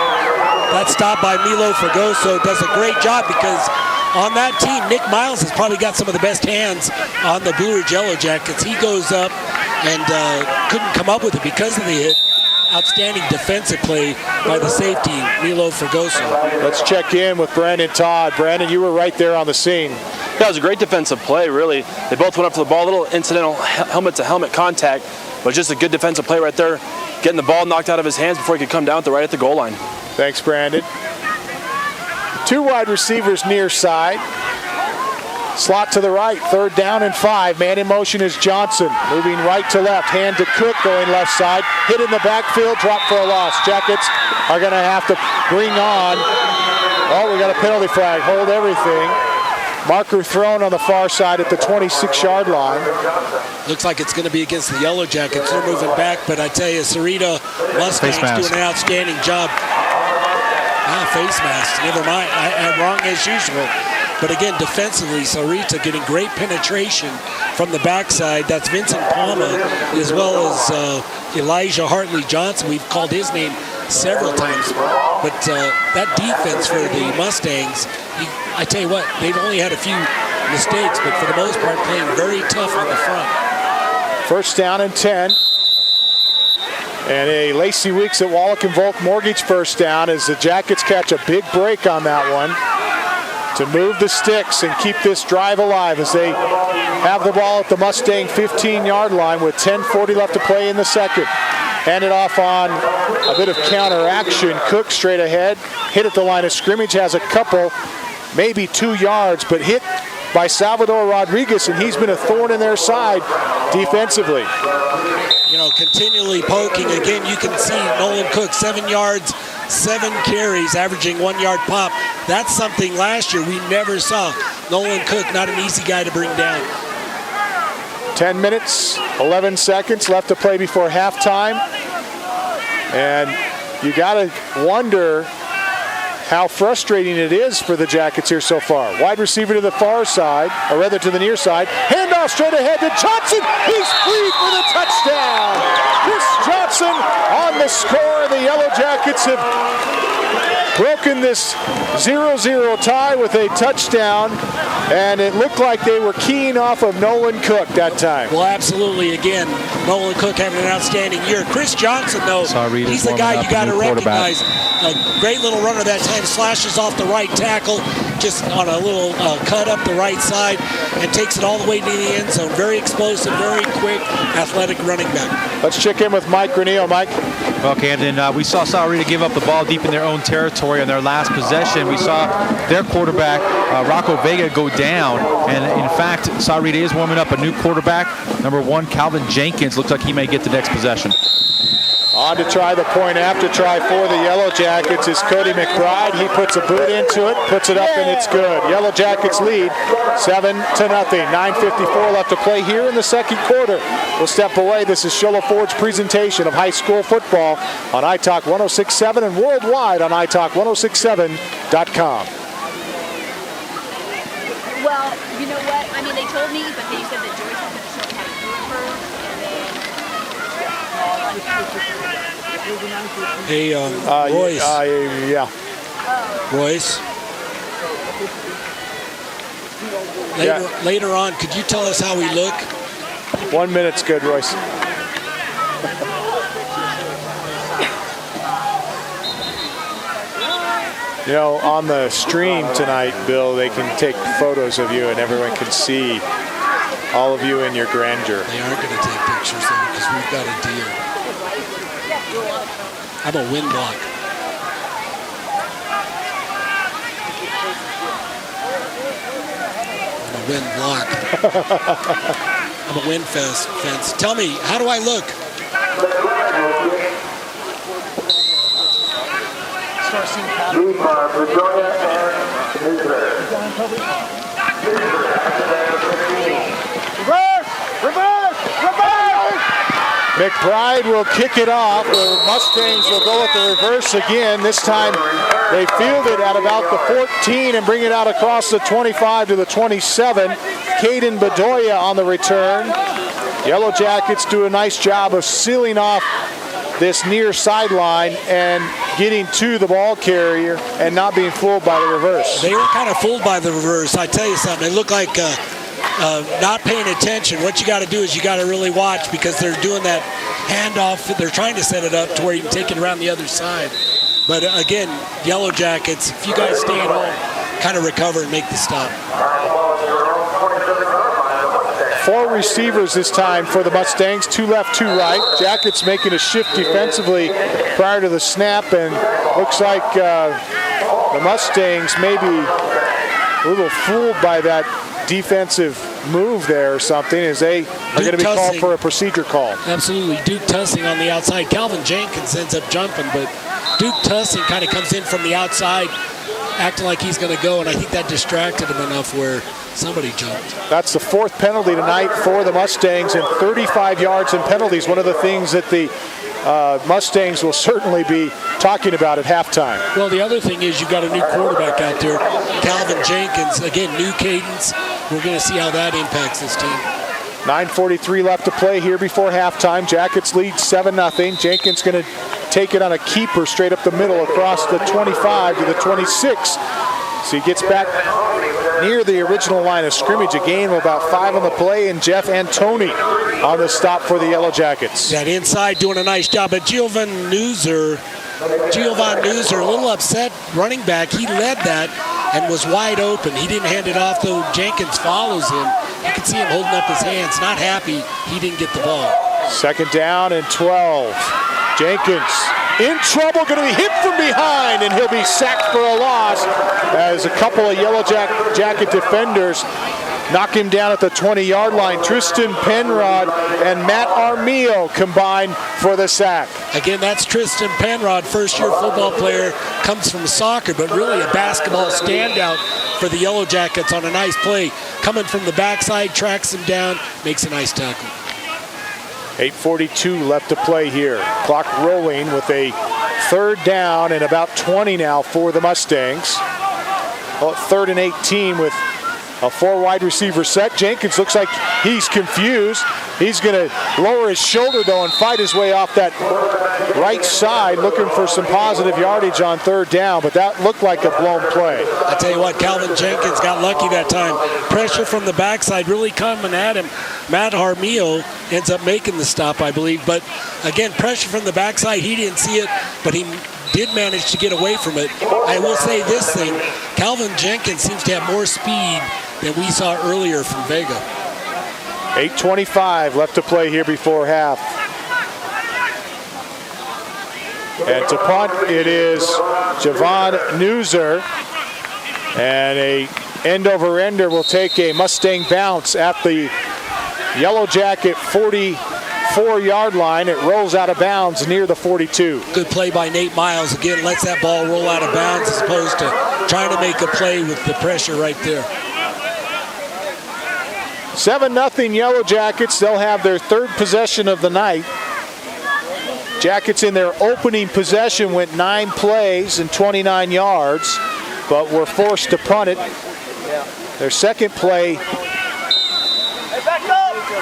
That stop by Milo Fragoso does a great job because on that team, Nick Miles has probably got some of the best hands on the Blue Ridge Yellow Jackets. He goes up and couldn't come up with it because of the hit. Outstanding defensive play by the safety, Milo Fragoso. Let's check in with Brandon Todd. Brandon, you were right there on the scene. Yeah, it was a great defensive play, really. They both went up for the ball, a little incidental helmet-to-helmet contact, but just a good defensive play right there, getting the ball knocked out of his hands before he could come down right at the goal line. Thanks, Brandon. 2 wide receivers near side. Slot to the right, 3rd down and 5. Man in motion is Johnson, moving right to left. Hand to Cook, going left side. Hit in the backfield, drop for a loss. Jackets are going to have to bring on. Oh, we got a penalty flag. Hold everything. Marker thrown on the far side at the 26-yard line. Looks like it's going to be against the Yellow Jackets. They're moving back, but I tell you, Sahuarita Mustangs doing an outstanding job. Face mask. Never mind. I'm wrong as usual. But again, defensively, Sahuarita getting great penetration from the backside. That's Vincent Palma, as well as Elijah Hartley Johnson. We've called his name several times. But that defense for the Mustangs, I tell you what, they've only had a few mistakes, but for the most part, playing very tough on the front. 1st down and 10. And a Lacey Weeks at Wallach and Volk Mortgage first down as the Jackets catch a big break on that one to move the sticks and keep this drive alive as they have the ball at the Mustang 15-yard line with 10:40 left to play in the second. Handed off on a bit of counter action. Cook straight ahead, hit at the line of scrimmage, has a couple, maybe 2 yards, but hit by Salvador Rodriguez, and he's been a thorn in their side defensively. You know, continually poking. Again, you can see Nolan Cook, 7 yards, 7 carries, averaging 1 yard pop. That's something last year we never saw. Nolan Cook, not an easy guy to bring down. 10 minutes, 11 seconds left to play before halftime. And you got to wonder how frustrating it is for the Jackets here so far. Wide receiver to the far side, or rather to the near side. Handoff straight ahead to Johnson. He's free for the touchdown. Chris Johnson on the score. The Yellow Jackets have broken this 0-0 tie with a touchdown, and it looked like they were keying off of Nolan Cook that time. Well, absolutely. Again, Nolan Cook having an outstanding year. Chris Johnson, though, he's the guy you got to recognize. A great little runner that time, slashes off the right tackle, just on a little cut up the right side, and takes it all the way to the end zone. Very explosive, very quick, athletic running back. Let's check in with Mike Granillo. Mike? Well, Camden, we saw Sahuarita give up the ball deep in their own territory on their last possession. We saw their quarterback, Rocco Vega, go down. And in fact, Sahuarita is warming up a new quarterback. Number 1, Calvin Jenkins. Looks like he may get the next possession. On to try the point after try for the Yellow Jackets is Cody McBride. He puts a boot into it, puts it up, and it's good. Yellow Jackets lead 7-0. 9:54 left to play here in the second quarter. We'll step away. This is Shola Ford's presentation of high school football on iTalk 106.7 and worldwide on iTalk1067.com. Well, you know what? I mean, they told me, but they said that Joyce was going to show how to do it first, and then... Hey, Royce. Yeah. Royce. Later on, could you tell us how we look? 1 minute's good, Royce. You know, on the stream tonight, Bill, they can take photos of you and everyone can see all of you in your grandeur. They aren't going to take pictures, though, because we've got a deal. I'm a wind block. I'm a wind block. I'm a wind fence. Tell me, how do I look? McBride will kick it off. The Mustangs will go with the reverse again. This time they field it at about the 14 and bring it out across the 25 to the 27. Caden Bedoya on the return. Yellow Jackets do a nice job of sealing off this near sideline and getting to the ball carrier and not being fooled by the reverse. They were kind of fooled by the reverse. I tell you something, it looked like not paying attention. What you got to do is you got to really watch, because they're doing that handoff. They're trying to set it up to where you can take it around the other side. But again, Yellow Jackets, if you guys stay at home, kind of recover and make the stop. 4 receivers this time for the Mustangs, 2 left, 2 right. Jackets making a shift defensively prior to the snap, and looks like the Mustangs may be a little fooled by that defensive move there or something, as they are going to be called for a procedure call. Absolutely. Duke Tussing on the outside. Calvin Jenkins ends up jumping, but Duke Tussing kind of comes in from the outside, acting like he's going to go, and I think that distracted him enough where somebody jumped. That's the 4th penalty tonight for the Mustangs, and 35 yards in penalties. One of the things that the Mustangs will certainly be talking about at halftime. Well, the other thing is you've got a new quarterback out there, Calvin Jenkins. Again, new cadence. We're going to see how that impacts this team. 9:43 left to play here before halftime. Jackets lead 7-0. Jenkins going to take it on a keeper straight up the middle across the 25 to the 26. So he gets back near the original line of scrimmage. A gain of about 5 on the play, and Jeff Antoni on the stop for the Yellow Jackets. That inside doing a nice job. But Giovan Newser, a little upset running back. He led that and was wide open. He didn't hand it off, though. Jenkins follows him. You can see him holding up his hands, not happy he didn't get the ball. 2nd down and 12. Jenkins in trouble, going to be hit from behind, and he'll be sacked for a loss as a couple of Yellow Jacket defenders knock him down at the 20-yard line. Tristan Penrod and Matt Armijo combined for the sack. Again, that's Tristan Penrod, first-year football player, comes from soccer, but really a basketball standout for the Yellow Jackets on a nice play. Coming from the backside, tracks him down, makes a nice tackle. 8:42 left to play here. Clock rolling with a third down and about 20 now for the Mustangs. Well, 3rd and 18 with a 4 wide receiver set. Jenkins looks like he's confused. He's going to lower his shoulder, though, and fight his way off that right side, looking for some positive yardage on 3rd down, but that looked like a blown play. I tell you what, Calvin Jenkins got lucky that time. Pressure from the backside really coming at him. Matt Armijo ends up making the stop, I believe, but again, pressure from the backside, he didn't see it, but he did manage to get away from it. I will say this thing, Calvin Jenkins seems to have more speed than we saw earlier from Vega. 8:25 left to play here before half. And to punt, it is Javon Newser. And a end-over-ender will take a Mustang bounce at the Yellow Jacket 44-yard line. It rolls out of bounds near the 42. Good play by Nate Miles. Again, lets that ball roll out of bounds as opposed to trying to make a play with the pressure right there. 7-0 Yellow Jackets. They'll have their 3rd possession of the night. Jackets in their opening possession went 9 plays and 29 yards, but were forced to punt it. Their second play,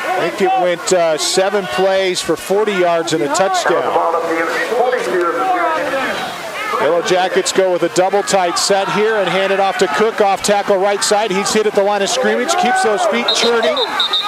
I think it went 7 plays for 40 yards and a touchdown. Yellow Jackets go with a double tight set here and hand it off to Cook off tackle right side. He's hit at the line of scrimmage, keeps those feet churning,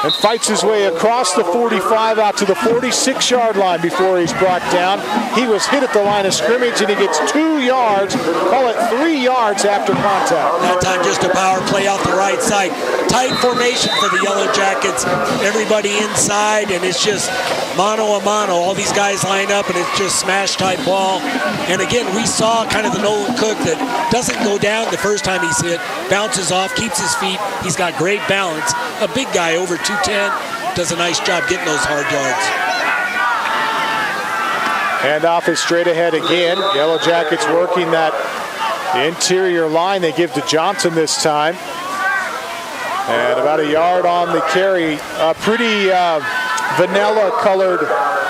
and fights his way across the 45 out to the 46-yard line before he's brought down. He was hit at the line of scrimmage and he gets 2 yards, call it 3 yards after contact. That time just a power play out the right side. Tight formation for the Yellow Jackets. Everybody inside and it's just mano a mano. All these guys line up and it's just smash type ball. And again, we saw kind of the Nolan Cook that doesn't go down the first time he's hit, bounces off, keeps his feet. He's got great balance. A big guy over 210, does a nice job getting those hard yards. Handoff is straight ahead again. Yellow Jackets working that interior line they give to Johnson this time. And about a yard on the carry. A pretty vanilla-colored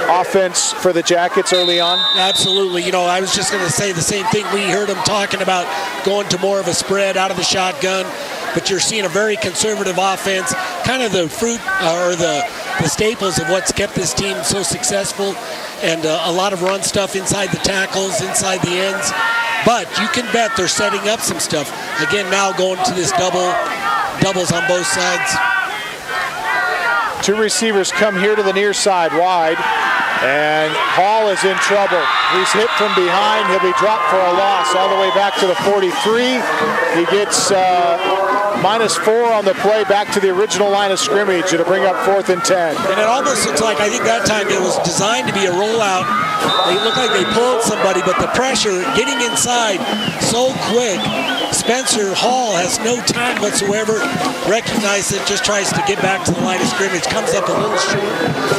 offense for the Jackets early on. Absolutely. You know, I was just going to say the same thing. We heard him talking about going to more of a spread out of the shotgun, but you're seeing a very conservative offense, kind of the fruit or the staples of what's kept this team so successful, and a lot of run stuff inside the tackles, inside the ends. But you can bet they're setting up some stuff. Again, now going to this doubles on both sides. 2 receivers come here to the near side wide, and Hall is in trouble. He's hit from behind. He'll be dropped for a loss all the way back to the 43. He gets -4 on the play back to the original line of scrimmage. It'll bring up 4th and 10. And it almost looks like, I think that time it was designed to be a rollout. They look like they pulled somebody, but the pressure getting inside so quick. Spencer Hall has no time whatsoever. Recognizes it, just tries to get back to the line of scrimmage. Comes up a little short,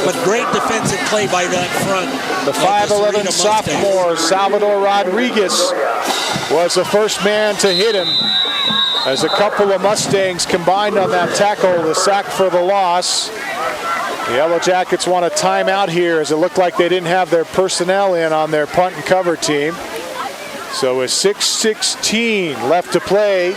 but great defensive play by that front. The 5'11" sophomore Salvador Rodriguez was the first man to hit him, as a couple of Mustangs combined on that tackle, the sack for the loss. The Yellow Jackets want a timeout here, as it looked like they didn't have their personnel in on their punt and cover team. So with 6:16 left to play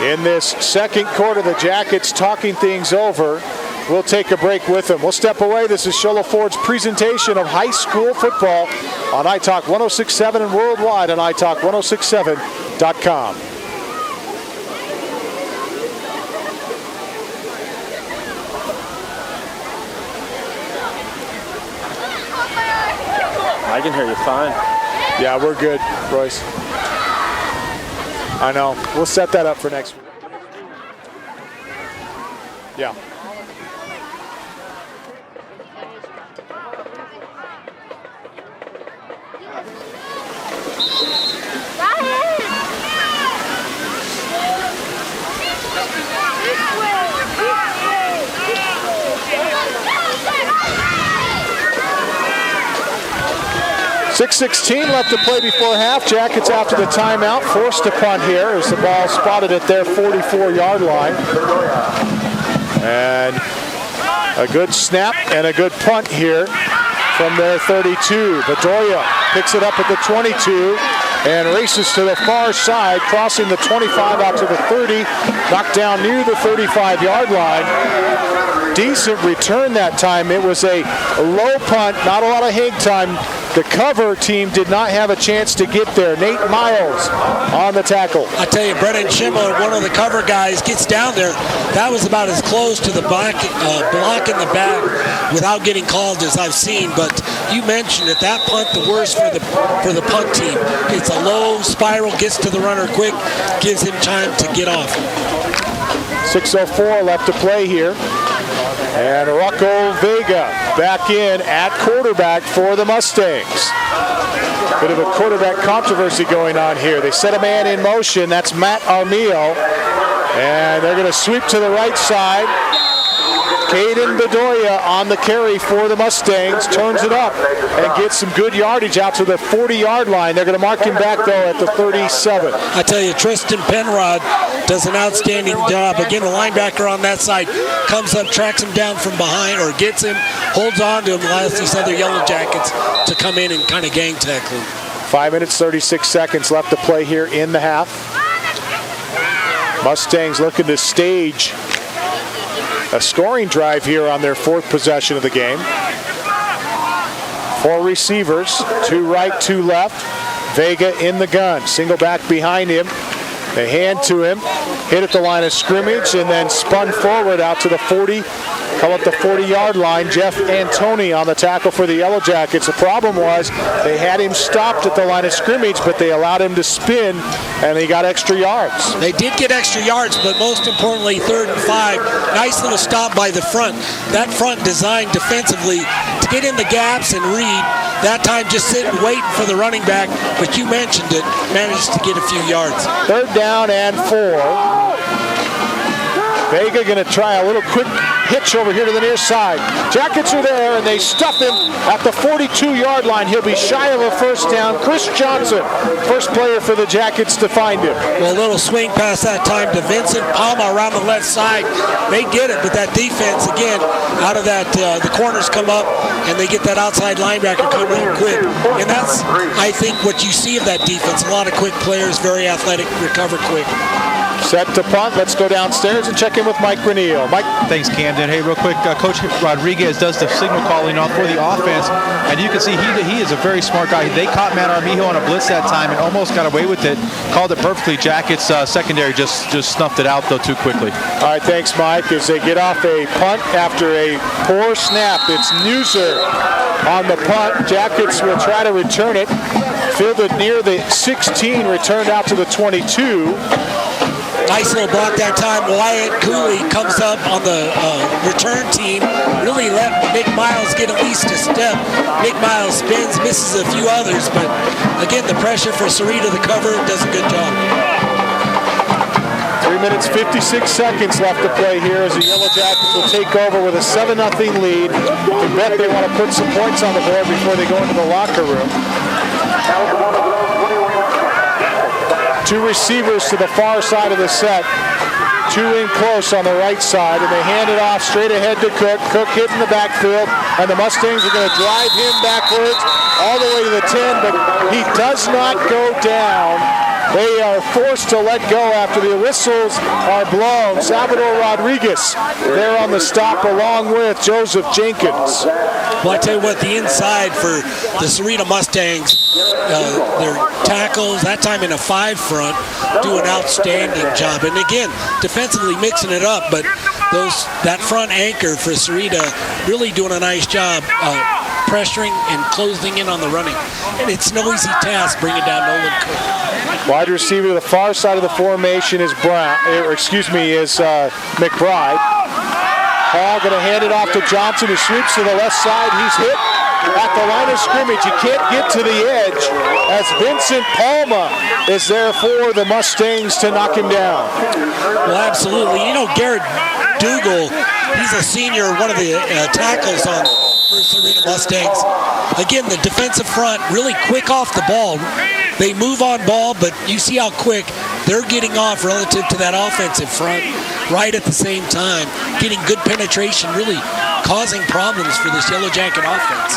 in this second quarter, the Jackets talking things over. We'll take a break with them. We'll step away. This is Shola Ford's presentation of high school football on iTalk 106.7 and worldwide on iTalk1067.com. I can hear you fine. Yeah, we're good, Royce. I know. We'll set that up for next week. Yeah. This way. 6:16 left to play before half. Jackets after the timeout forced a punt here as the ball spotted at their 44-yard line. And a good snap and a good punt here from their 32. Bedoya picks it up at the 22 and races to the far side, crossing the 25 out to the 30, knocked down near the 35-yard line. Decent return that time. It was a low punt, not a lot of hang time. The cover team did not have a chance to get there. Nate Miles on the tackle. I tell you, Brennan Schindler, one of the cover guys, gets down there. That was about as close to the block in the back without getting called as I've seen. But you mentioned it, that punt, the worst for the punt team. It's a low spiral, gets to the runner quick, gives him time to get off. 6:04 left to play here. And Rocco Vega back in at quarterback for the Mustangs. Bit of a quarterback controversy going on here. They set a man in motion. That's Matt Armijo. And they're going to sweep to the right side. Caden Bedoya on the carry for the Mustangs, turns it up and gets some good yardage out to the 40-yard line. They're going to mark him back, though, at the 37. I tell you, Tristan Penrod does an outstanding job. Again, the linebacker on that side comes up, tracks him down from behind, or gets him, holds on to him, allows these other Yellow Jackets to come in and kind of gang tackle him. 5 minutes, 36 seconds left to play here in the half. Mustangs looking to stage a scoring drive here on their fourth possession of the game. 4 receivers, 2 right, 2 left. Vega in the gun, single back behind him. They hand to him, hit at the line of scrimmage, and then spun forward out to the 40. Come up the 40-yard line. Jeff Antoni on the tackle for the Yellow Jackets. The problem was they had him stopped at the line of scrimmage, but they allowed him to spin, and he got extra yards. They did get extra yards, but most importantly, 3rd and 5. Nice little stop by the front. That front designed defensively to get in the gaps and read. That time just sitting waiting for the running back, but you mentioned it, managed to get a few yards. 3rd down and 4. Vega going to try a little quick hitch over here to the near side. Jackets are there, and they stuff him at the 42-yard line. He'll be shy of a first down. Chris Johnson, first player for the Jackets to find him. Well, a little swing pass that time to Vincent Palma around the left side. They get it, but that defense, again, out of that, the corners come up, and they get that outside linebacker coming in quick. And that's, I think, what you see of that defense. A lot of quick players, very athletic, recover quick. Set to punt. Let's go downstairs and check in with Mike Granillo. Mike. Thanks, Camden. Hey, real quick, Coach Rodriguez does the signal calling off for the offense, and you can see he is a very smart guy. They caught Matt Armijo on a blitz that time and almost got away with it. Called it perfectly. Jackets secondary just snuffed it out, though, too quickly. All right, thanks, Mike. As they get off a punt after a poor snap, it's Newser on the punt. Jackets will try to return it. Fielded near the 16, returned out to the 22. Nice little block that time. Wyatt Cooley comes up on the return team. Really let Nick Miles get at least a step. Nick Miles spins, misses a few others, but again, the pressure for Sahuarita, the cover, does a good job. 3 minutes, 56 seconds left to play here as the Yellow Jackets will take over with a 7-0 lead. You bet they want to put some points on the board before they go into the locker room. 2 receivers to the far side of the set. 2 in close on the right side, and they hand it off straight ahead to Cook. Cook hitting the backfield, and the Mustangs are going to drive him backwards all the way to the 10, but he does not go down. They are forced to let go after the whistles are blown. Salvador Rodriguez there on the stop along with Joseph Jenkins. Well, I tell you what, the inside for the Sahuarita Mustangs, their tackles, that time in a 5 front, do an outstanding job. And again, defensively mixing it up, but that front anchor for Sahuarita really doing a nice job pressuring and closing in on the running. And it's no easy task bringing down Nolan Cook. Wide receiver to the far side of the formation is McBride. Hall going to hand it off to Johnson, who sweeps to the left side. He's hit at the line of scrimmage. He can't get to the edge as Vincent Palma is there for the Mustangs to knock him down. Well, absolutely. You know, Garrett Dougal, he's a senior, one of the tackles on for Sahuarita Mustangs. Again, the defensive front really quick off the ball. They move on ball, but you see how quick they're getting off relative to that offensive front right at the same time, getting good penetration, really causing problems for this Yellow Jacket offense.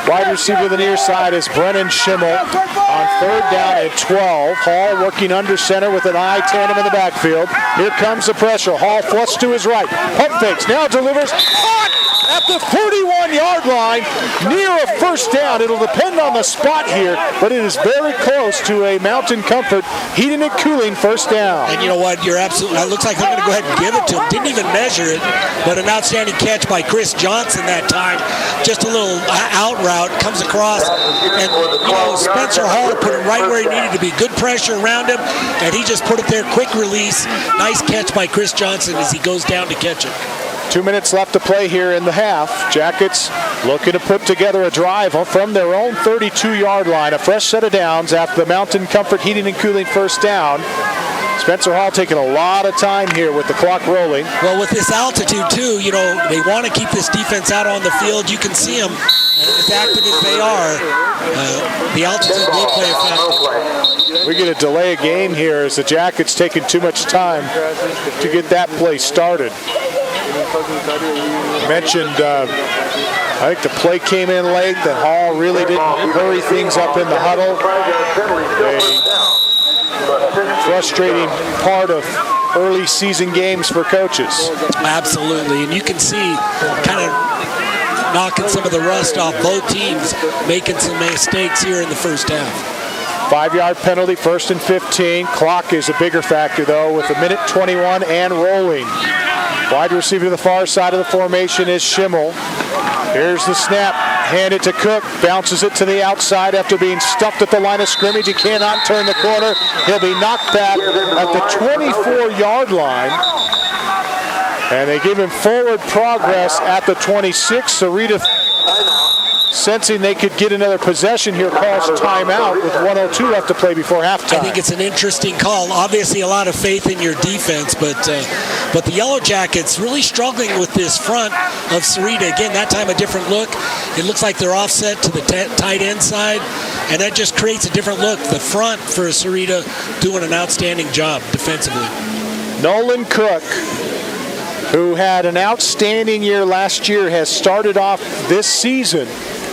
Wide receiver to the near side is Brennan Schimmel on 3rd down and 12. Hall working under center with an eye tandem in the backfield. Here comes the pressure. Hall flush to his right. Pump fakes. Now delivers. Caught at the 41-yard line near a first down. It'll depend on the spot here, but it is very close to a Mountain Comfort heating and cooling first down. And you know what? You're absolutely, it looks like they're going to go ahead and give it to him. Didn't even measure it, but an outstanding catch by Chris Johnson that time. Just a little out route, comes across, and Spencer Hall put it right where he needed to be. Good pressure around him, and he just put it there. Quick release. Nice catch by Chris Johnson as he goes down to catch it. 2 minutes left to play here in the half. Jackets looking to put together a drive from their own 32-yard line. A fresh set of downs after the Mountain Comfort heating and cooling first down. Spencer Hall taking a lot of time here with the clock rolling. Well, with this altitude, too, they want to keep this defense out on the field. You can see them, as active as they are. The altitude will play a factor. We get a delay of game here as the Jackets taking too much time to get that play started. Mentioned, I think the play came in late, that Hall really didn't hurry things up in the huddle. A frustrating part of early season games for coaches. Absolutely, and you can see kind of knocking some of the rust off both teams, making some mistakes here in the first half. 5-yard penalty, 1st and 15. Clock is a bigger factor, though, with 1:21 and rolling. Wide receiver to the far side of the formation is Schimmel. Here's the snap. Hand it to Cook. Bounces it to the outside after being stuffed at the line of scrimmage. He cannot turn the corner. He'll be knocked back at the 24-yard line. And they give him forward progress at the 26. Sahuarita, sensing they could get another possession here, calls timeout with 1:02 left to play before halftime. I think it's an interesting call. Obviously, a lot of faith in your defense, but the Yellow Jackets really struggling with this front of Sahuarita. Again, that time a different look. It looks like they're offset to the tight end side, and that just creates a different look. The front for Sahuarita doing an outstanding job defensively. Nolan Cook, who had an outstanding year last year, has started off this season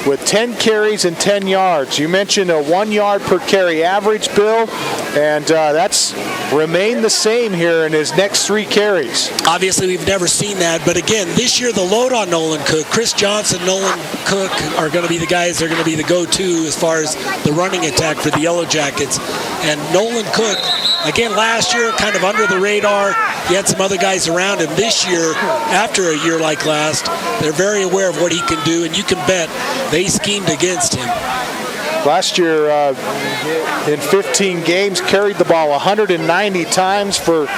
with 10 carries and 10 yards. You mentioned a 1 yard per carry average, Bill, and that's remained the same here in his next 3 carries. Obviously, we've never seen that, but again, this year the load on Nolan Cook, Chris Johnson, Nolan Cook are going to be the guys that are going to be the go-to as far as the running attack for the Yellow Jackets. And Nolan Cook, again, last year kind of under the radar. He had some other guys around him. This year, after a year like last, they're very aware of what he can do, and you can bet they schemed against him. Last year, in 15 games, carried the ball 190 times for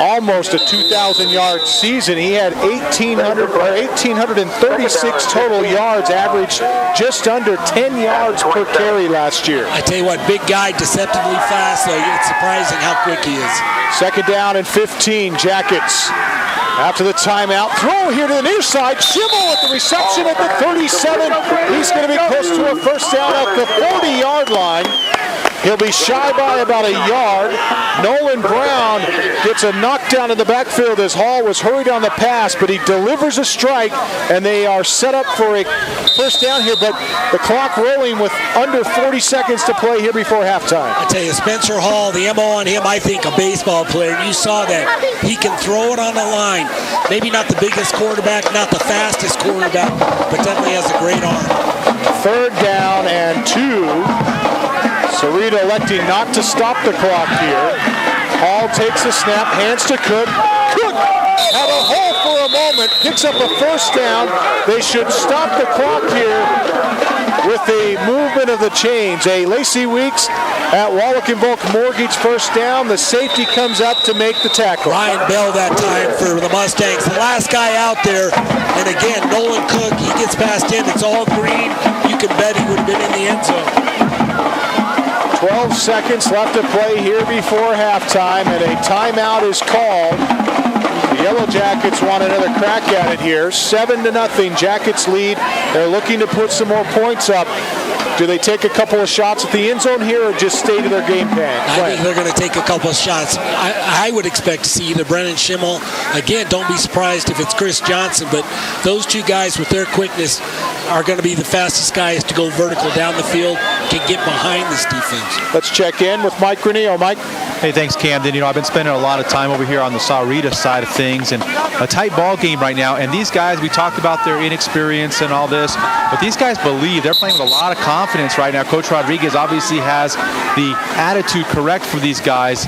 almost a 2,000-yard season. He had 1,836 total yards, averaged just under 10 yards per carry last year. I tell you what, big guy, deceptively fast, though. It's surprising how quick he is. 2nd down and 15, Jackets. After the timeout, throw here to the near side. Schimmel with the reception at the 37. He's going to be close to a first down at the 40-yard line. He'll be shy by about a yard. Nolan Brown gets a knockdown in the backfield as Hall was hurried on the pass, but he delivers a strike, and they are set up for a first down here, but the clock rolling with under 40 seconds to play here before halftime. I tell you, Spencer Hall, the MO on him, I think a baseball player. You saw that. He can throw it on the line. Maybe not the biggest quarterback, not the fastest quarterback, but definitely has a great arm. 3rd down and 2. Sahuarita electing not to stop the clock here. Hall takes the snap, hands to Cook. Cook had a hole for a moment, picks up a first down. They should stop the clock here with the movement of the chains. A Lacey Weeks at Wallach & Volk Mortgage first down. The safety comes up to make the tackle. Ryan Bell that time for the Mustangs. The last guy out there. And again, Nolan Cook, he gets past him. It's all green. You can bet he would have been in the end zone. 12 seconds left to play here before halftime, and a timeout is called. The Yellow Jackets want another crack at it here. 7-0, Jackets lead. They're looking to put some more points up. Do they take a couple of shots at the end zone here or just stay to their game plan? I think they're going to take a couple of shots. I would expect to see either Brennan Schimmel. Again, don't be surprised if it's Chris Johnson, but those two guys with their quickness are going to be the fastest guys to go vertical down the field, can get behind this defense. Let's check in with Mike Granillo. Mike? Hey, thanks, Camden. I've been spending a lot of time over here on the Sahuarita side of things, and a tight ball game right now. And these guys, we talked about their inexperience and all this, but these guys believe. They're playing with a lot of confidence right now. Coach Rodriguez obviously has the attitude correct for these guys.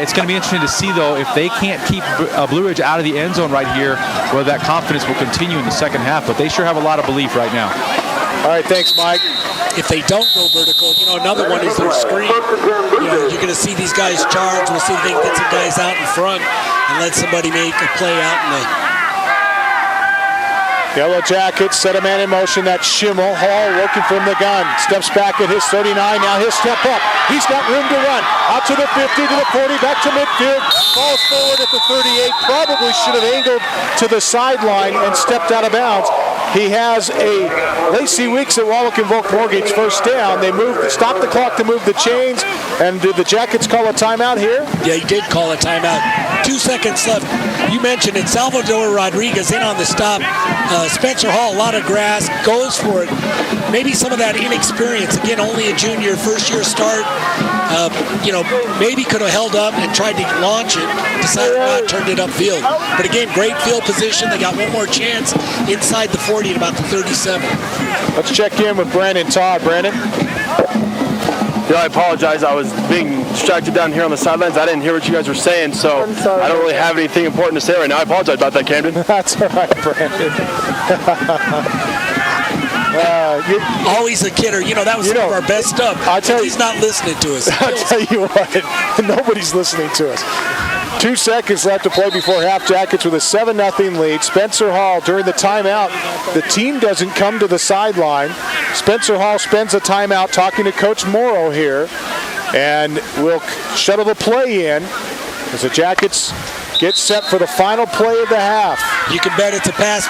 It's going to be interesting to see, though, if they can't keep Blue Ridge out of the end zone right here, whether that confidence will continue in the second half. But they sure have a lot of belief right now. All right, thanks, Mike. If they don't go vertical, another one is their screen. You're going to see these guys charge. We'll see if they can get some guys out in front and let somebody make a play out in the... Yellow Jackets set a man in motion. That's Schimmel. Hall looking from the gun. Steps back at his 39. Now he'll step up. He's got room to run. Out to the 50, to the 40, back to midfield. Falls forward at the 38. Probably should have angled to the sideline and stepped out of bounds. He has a Lacey Weeks at Wallach and Volk Mortgage first down. They stopped the clock to move the chains. And did the Jackets call a timeout here? Yeah, he did call a timeout. 2 seconds left. You mentioned it. Salvador Rodriguez in on the stop. Spencer Hall, a lot of grass, goes for it. Maybe some of that inexperience. Again, only a junior, first-year start. Maybe could have held up and tried to launch it. Decided not, turned it upfield. But again, great field position. They got one more chance inside the 40 at about the 37. Let's check in with Brandon Todd. Brandon? Yeah, I apologize. I was being distracted down here on the sidelines. I didn't hear what you guys were saying, so I don't really have anything important to say right now. I apologize about that, Camden. That's all right, Brandon. Always a kidder. That was some of our best stuff. He's not listening to us. I'll tell you what, nobody's listening to us. 2 seconds left to play before half. Jackets with a 7-0 lead. Spencer Hall during the timeout. The team doesn't come to the sideline. Spencer Hall spends a timeout talking to Coach Morrow here. And we'll shuttle the play in as the Jackets get set for the final play of the half. You can bet it's a pass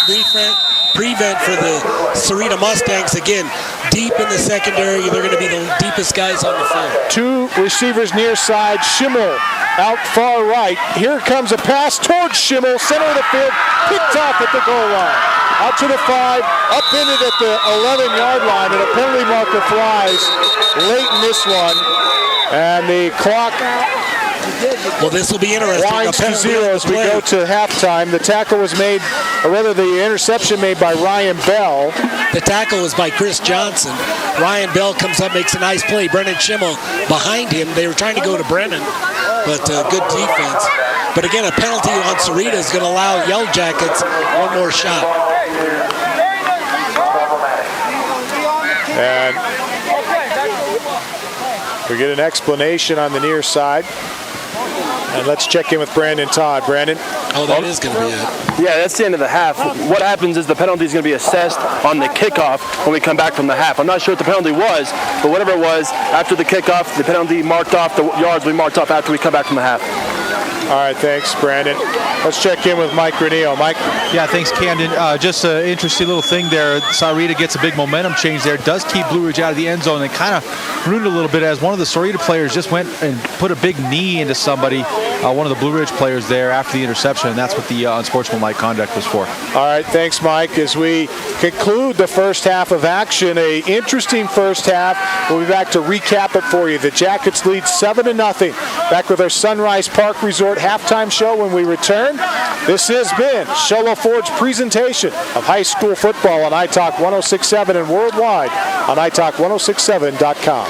prevent for the Sahuarita Mustangs. Again, deep in the secondary. They're going to be the deepest guys on the field. Two receivers near side. Schimmel out far right. Here comes a pass towards Schimmel, center of the field, picked off at the goal line. Out to the 5, up in it at the 11-yard line, and a penalty marker flies late in this one. And the clock... Well, this will be interesting. Winds to 0 as we go to halftime. The tackle was made, or rather the interception made by Ryan Bell. The tackle was by Chris Johnson. Ryan Bell comes up, makes a nice play. Brennan Schimmel behind him. They were trying to go to Brennan, but good defense. But again, a penalty on Sahuarita is going to allow Yellow Jackets one more shot. And we get an explanation on the near side. And let's check in with Brandon Todd. Brandon? Oh, that is going to be it. Yeah, that's the end of the half. What happens is the penalty is going to be assessed on the kickoff when we come back from the half. I'm not sure what the penalty was, but whatever it was, after the kickoff, the penalty marked off, the yards we marked off after we come back from the half. All right, thanks, Brandon. Let's check in with Mike Granillo. Mike? Yeah, thanks, Camden. Just an interesting little thing there. Sahuarita gets a big momentum change there. Does keep Blue Ridge out of the end zone and kind of ruined it a little bit as one of the Sahuarita players just went and put a big knee into somebody, one of the Blue Ridge players there after the interception, and that's what the unsportsmanlike conduct was for. All right, thanks, Mike. As we conclude the first half of action, a interesting first half. We'll be back to recap it for you. The Jackets lead 7-0. Back with our Sunrise Park Resort halftime show when we return. This has been Sholo Ford's presentation of high school football on iTalk 106.7 and worldwide on iTalk1067.com.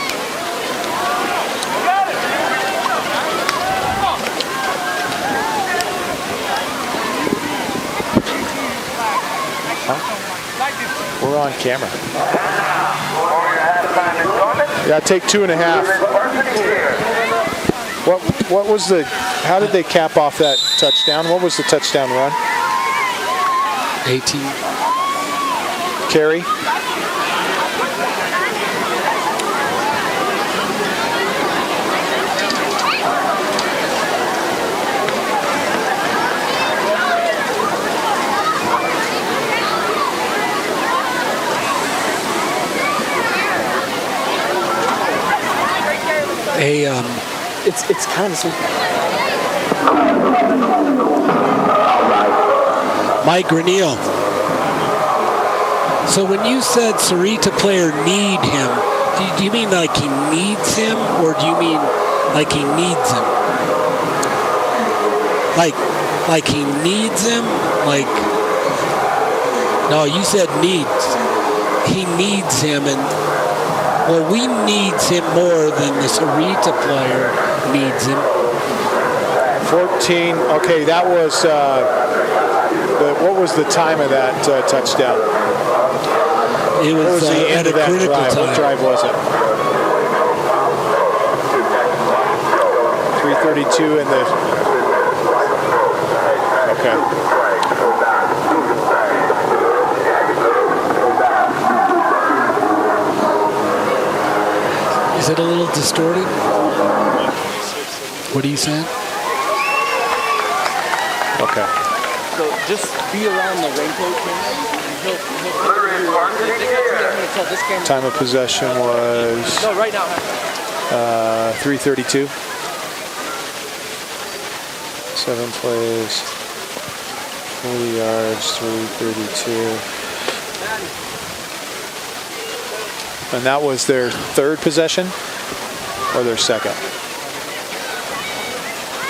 We're on camera. Yeah, take 2.5. What was the, how did they cap off that touchdown? What was the touchdown run? 18. Carry? Hey, It's kind of the same. Mike Granillo. So when you said Sahuarita player need him, do you mean like he needs him, or do you mean like he needs him? Like he needs him? Like, no, you said needs. He needs him, and well, we needs him more than the Sahuarita player needs him. 14. Okay, that was what was the time of that touchdown? It was the end of that drive. Time. What drive was it? 3:32 in the. Okay. Is it a little distorted? What are you saying? Okay. So just be around the raincoat camera. Time of possession was No, right now. 3:32. 7 plays, 40 yards, 3:32. And that was their third possession or their second?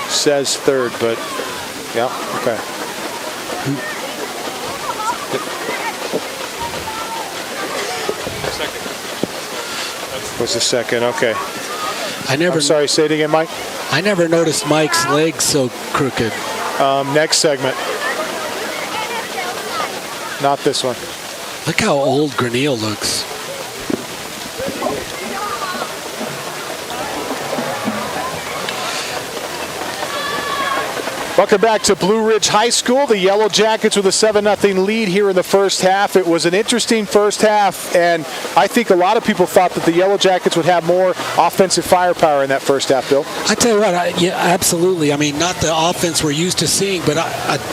Says third, but yeah, okay. Was the second, okay. I'm sorry, say it again, Mike. I never noticed Mike's legs so crooked. Next segment. Not this one. Look how old Granillo looks. Welcome back to Blue Ridge High School. The Yellow Jackets with a 7-0 lead here in the first half. It was an interesting first half, and I think a lot of people thought that the Yellow Jackets would have more offensive firepower in that first half, Bill. I tell you what, yeah, absolutely. I mean, not the offense we're used to seeing, but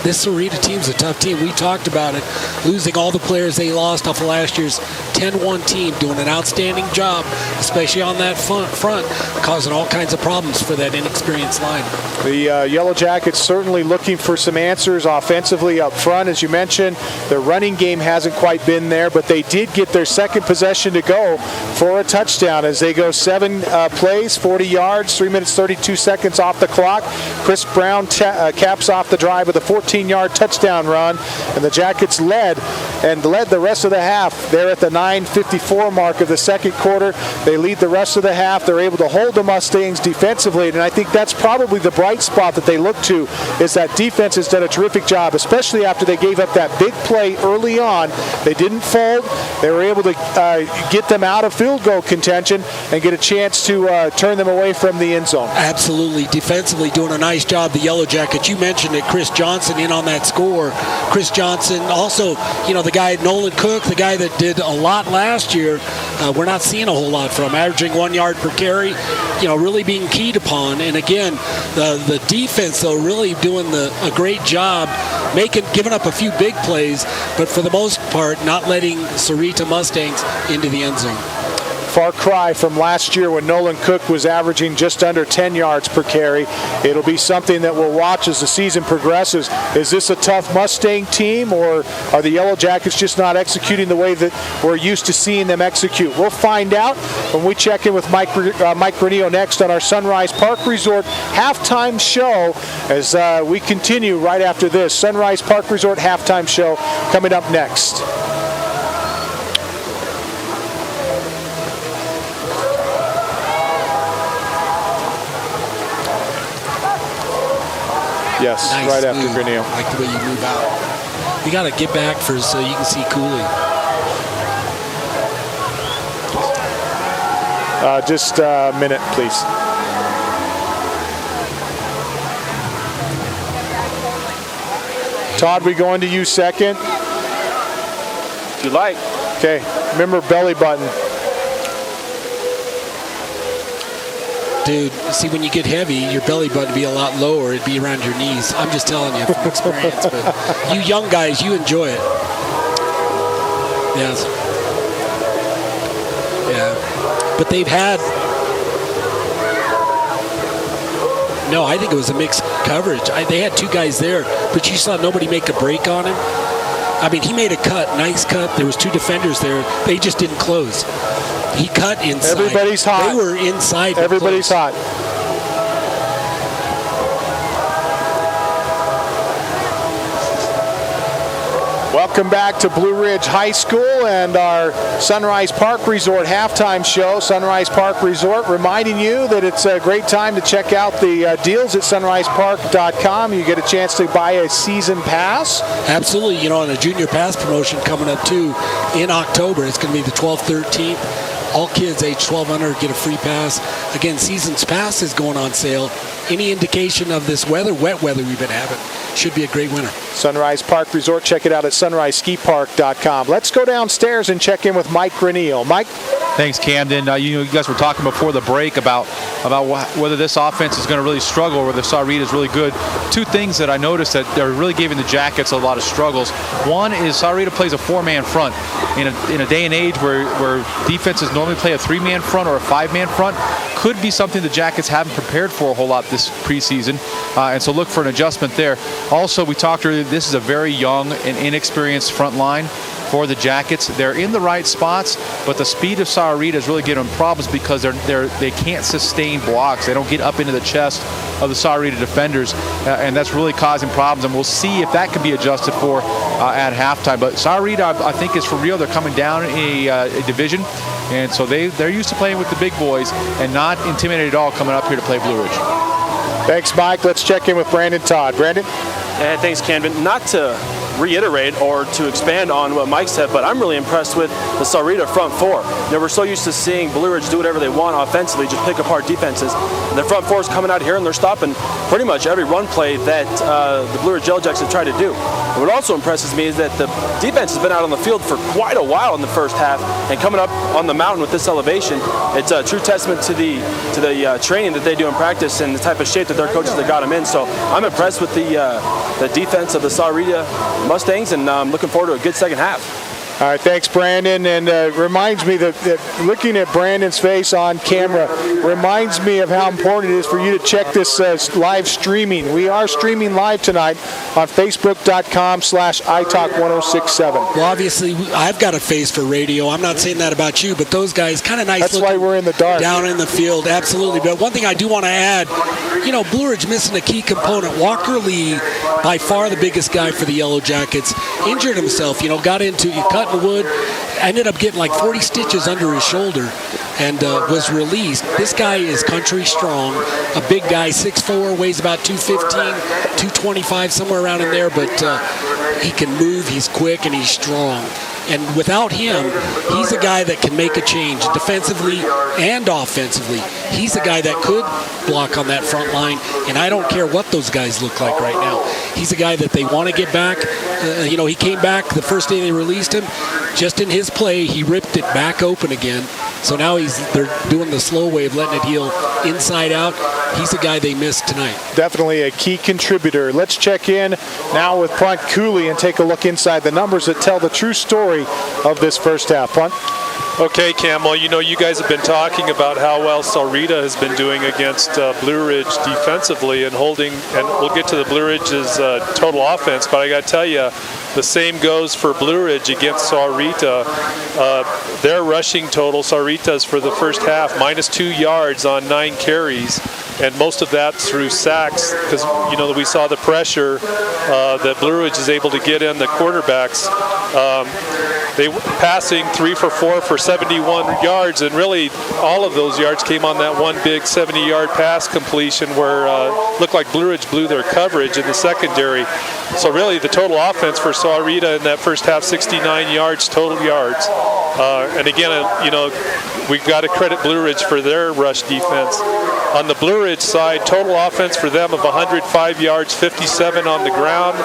this Sahuarita team's a tough team. We talked about it, losing all the players they lost off of last year's 10-1 team, doing an outstanding job, especially on that front, causing all kinds of problems for that inexperienced line. The Yellow Jackets certainly looking for some answers offensively up front. As you mentioned, their running game hasn't quite been there, but they did get their second possession to go for a touchdown as they go 7 plays, 40 yards, 3 minutes 32 seconds off the clock. Chris Brown caps off the drive with a 14-yard touchdown run, and the Jackets led the rest of the half. They're at the 9:54 mark of the second quarter. They lead the rest of the half. They're able to hold the Mustangs defensively, and I think that's probably the bright spot that they look to, is that defense has done a terrific job, especially after they gave up that big play early on. They didn't fold. They were able to get them out of field goal contention and get a chance to turn them away from the end zone. Absolutely. Defensively doing a nice job, the Yellow Jackets. You mentioned it, Chris Johnson in on that score. Chris Johnson, also, the guy Nolan Cook, the guy that did a lot last year, we're not seeing a whole lot from, averaging 1 yard per carry, really being keyed upon. And again, the defense, though, really doing a great job, giving up a few big plays, but for the most part, not letting Sahuarita Mustangs into the end zone. Far cry from last year when Nolan Cook was averaging just under 10 yards per carry. It'll be something that we'll watch as the season progresses. Is this a tough Mustang team, or are the Yellow Jackets just not executing the way that we're used to seeing them execute? We'll find out when we check in with Mike Granillo next on our Sunrise Park Resort halftime show as we continue right after this. Sunrise Park Resort halftime show coming up next. Yes, nice right after move. Granillo. I like the way you move out. You got to get back so you can see Cooley. Just a minute, please. Todd, we going to you second? If you like. Okay, remember belly button. Dude, see, when you get heavy, your belly button would be a lot lower. It'd be around your knees. I'm just telling you from experience. But you young guys, you enjoy it. Yes. Yeah. But they've had No, I think it was a mixed coverage. They had two guys there, but you saw nobody make a break on him. I mean, he made a cut, nice cut. There was two defenders there. They just didn't close. He cut inside. Everybody's hot. They were inside. Everybody's hot. Welcome back to Blue Ridge High School and our Sunrise Park Resort halftime show. Sunrise Park Resort reminding you that it's a great time to check out the deals at sunrisepark.com. You get a chance to buy a season pass. Absolutely. You know, and a junior pass promotion coming up too in October. It's going to be the 12th, 13th. All kids age 12 under get a free pass. Again, season's pass is going on sale. Any indication of this weather, wet weather we've been having, should be a great winter. Sunrise Park Resort, check it out at sunriseskipark.com. Let's go downstairs and check in with Mike Greniel. Mike? Thanks, Camden. You guys were talking before the break about whether this offense is going to really struggle or whether Sahuarita is really good. Two things that I noticed that they're really giving the Jackets a lot of struggles. One is Sahuarita plays a four-man front. In a day and age where defenses normally play a three-man front or a five-man front, could be something the Jackets haven't prepared for a whole lot this preseason, and so look for an adjustment there. Also, we talked earlier, this is a very young and inexperienced front line for the Jackets. They're in the right spots, but the speed of Sahuarita is really giving them problems because they can't sustain blocks. They don't get up into the chest of the Sahuarita defenders, and that's really causing problems, and we'll see if that can be adjusted for at halftime. But Sahuarita, I think, is for real. They're coming down a division, and so they're used to playing with the big boys and not intimidated at all coming up here to play Blue Ridge. Thanks, Mike. Let's check in with Brandon Todd. Brandon? Thanks, Camden. Not to reiterate or to expand on what Mike said, but I'm really impressed with the Sahuarita front four. You know, we're so used to seeing Blue Ridge do whatever they want offensively, just pick apart defenses. And the front four is coming out here and they're stopping pretty much every run play that the Blue Ridge Yellow Jackets have tried to do. And what also impresses me is that the defense has been out on the field for quite a while in the first half, and coming up on the mountain with this elevation, it's a true testament to the training that they do in practice and the type of shape that their coaches have got them in. So I'm impressed with the defense of the Sahuarita Mustangs, and I'm looking forward to a good second half. All right, thanks, Brandon. And reminds me that looking at Brandon's face on camera reminds me of how important it is for you to check this live streaming. We are streaming live tonight on Facebook.com/iTalk1067. Well, obviously, I've got a face for radio. I'm not saying that about you, but those guys kind of nice. That's why we're in the dark. Down in the field, absolutely. But one thing I do want to add, you know, Blue Ridge missing a key component. Walker Lee, by far the biggest guy for the Yellow Jackets, injured himself. You know, got into cut in the wood, ended up getting like 40 stitches under his shoulder, and was released. This guy is country strong, a big guy, 6'4", weighs about 215, 225, somewhere around in there, but he can move, he's quick, and he's strong. And without him, he's a guy that can make a change defensively and offensively. He's a guy that could block on that front line, and I don't care what those guys look like right now. He's a guy that they want to get back. You know, he came back the first day they released him. Just in his play, he ripped it back open again. So now they're doing the slow way of letting it heal inside out. He's a guy they missed tonight. Definitely a key contributor. Let's check in now with Punt Cooley and take a look inside the numbers that tell the true story of this first half. Punt? Okay, Cam, well, you know, you guys have been talking about how well Sahuarita has been doing against Blue Ridge defensively and holding, and we'll get to the Blue Ridge's total offense, but I got to tell you, the same goes for Blue Ridge against Sahuarita. Their rushing total, Sahuarita's for the first half, -2 yards on 9 carries, and most of that through sacks, because, you know, we saw the pressure that Blue Ridge is able to get in the quarterbacks. They passing 3 for 4 for 71 yards, and really all of those yards came on that one big 70-yard pass completion where looked like Blue Ridge blew their coverage in the secondary. So really the total offense for Sahuarita in that first half, 69 yards, total yards. And again, you know, we've got to credit Blue Ridge for their rush defense. On the Blue Ridge side, total offense for them of 105 yards, 57 on the ground.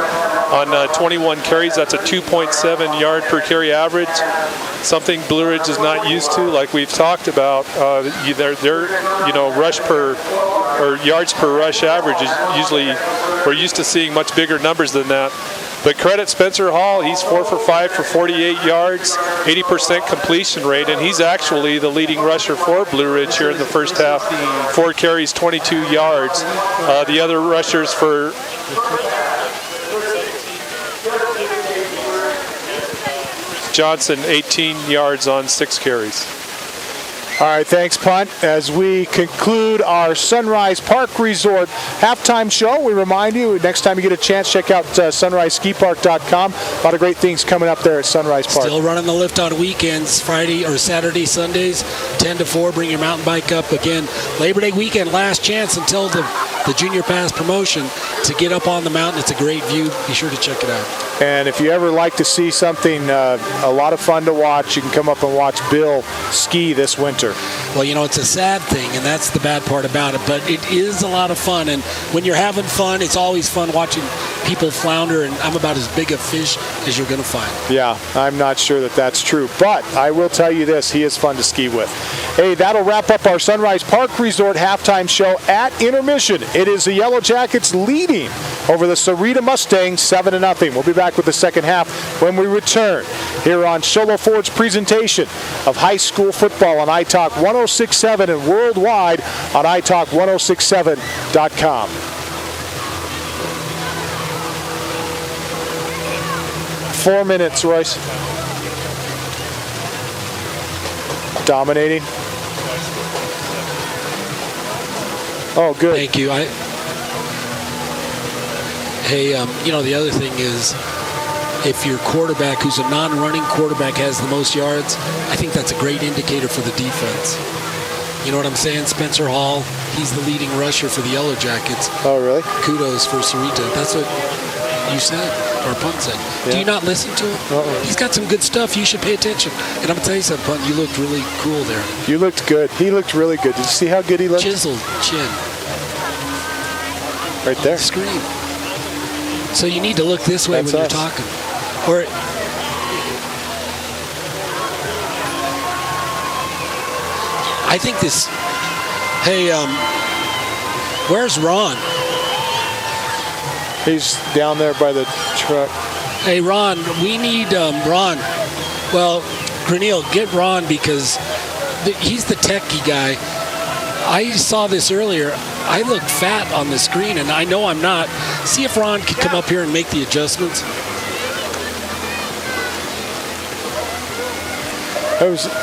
On 21 carries, that's a 2.7 yard per carry average. Something Blue Ridge is not used to, like we've talked about. Their you know, rush per or yards per rush average is usually, we're used to seeing much bigger numbers than that. But credit Spencer Hall, he's 4 for 5 for 48 yards, 80% completion rate, and he's actually the leading rusher for Blue Ridge here in the first half. 4 carries, 22 yards. The other rushers for Johnson, 18 yards on 6 carries. All right, thanks, Punt. As we conclude our Sunrise Park Resort halftime show, we remind you, next time you get a chance, check out sunriseskipark.com. A lot of great things coming up there at Sunrise Park. Still running the lift on weekends, Friday or Saturday, Sundays, 10 to 4. Bring your mountain bike up. Again, Labor Day weekend, last chance until the Junior Pass promotion to get up on the mountain. It's a great view. Be sure to check it out. And if you ever like to see something a lot of fun to watch, you can come up and watch Bill ski this winter. Well, you know, it's a sad thing, and that's the bad part about it, but it is a lot of fun. And when you're having fun, it's always fun watching people flounder, and I'm about as big a fish as you're going to find. Yeah, I'm not sure that that's true, but I will tell you this, he is fun to ski with. Hey, that'll wrap up our Sunrise Park Resort halftime show at intermission. It is the Yellow Jackets leading over the Sahuarita Mustangs 7-0. We'll be back with the second half when we return here on Sholo Ford's presentation of high school football on iTalk 106.7 and worldwide on iTalk1067.com. Four minutes, Royce. Dominating. Oh, good. Thank you. Hey, you know, the other thing is, if your quarterback, who's a non-running quarterback, has the most yards, I think that's a great indicator for the defense. You know what I'm saying? Spencer Hall, he's the leading rusher for the Yellow Jackets. Oh, really? Kudos for Sahuarita. That's what you said, or Punt said. Yeah. Do you not listen to him? He's got some good stuff. You should pay attention. And I'm going to tell you something, Punt, you looked really cool there. You looked good. He looked really good. Did you see how good he looked? Chiseled chin. Right there. Screen. So you need to look this way when you're talking. Or I think this. Hey, where's Ron? He's down there by the truck. Hey, Ron, we need Ron. Well, Granil, get Ron because he's the techie guy. I saw this earlier. I look fat on the screen, and I know I'm not. See if Ron can come up here and make the adjustments.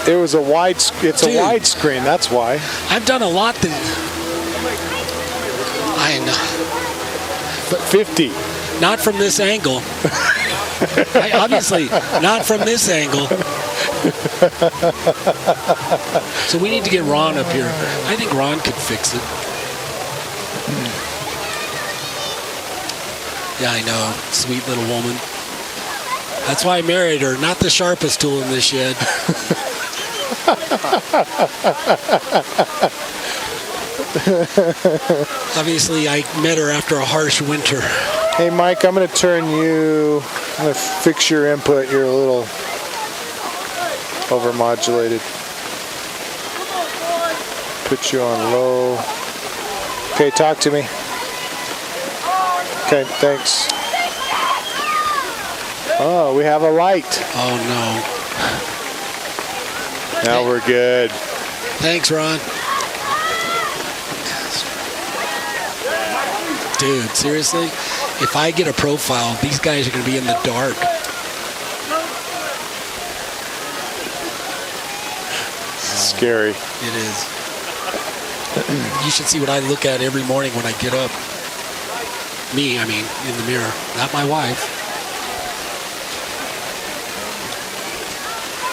It was a wide. It's a wide screen. That's why. I've done a lot. I know. But 50. Not from this angle. Obviously, not from this angle. So we need to get Ron up here. I think Ron could fix it. Yeah, I know. Sweet little woman. That's why I married her. Not the sharpest tool in this shed. Obviously, I met her after a harsh winter. Hey, Mike, I'm going to turn you. I'm going to fix your input. You're a little overmodulated. Put you on low. Okay, talk to me. Okay, thanks. Oh, we have a light. Oh, no. Now we're good. Thanks, Ron. Dude, seriously? If I get a profile, these guys are going to be in the dark. Scary. It is. You should see what I look at every morning when I get up. Me, I mean, in the mirror. Not my wife.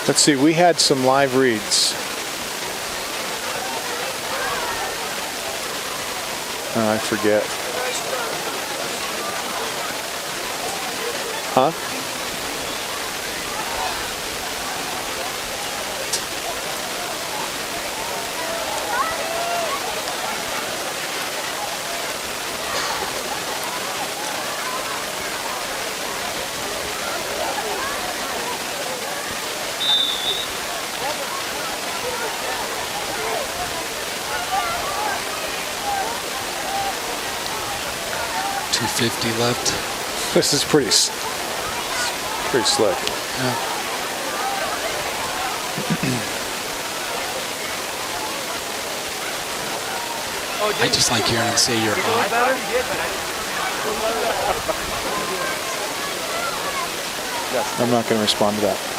Let's see, we had some live reads. Oh, I forget. Huh? $250 left. This is pretty Pretty slick. I just like hearing him say you're hot. I'm not going to respond to that.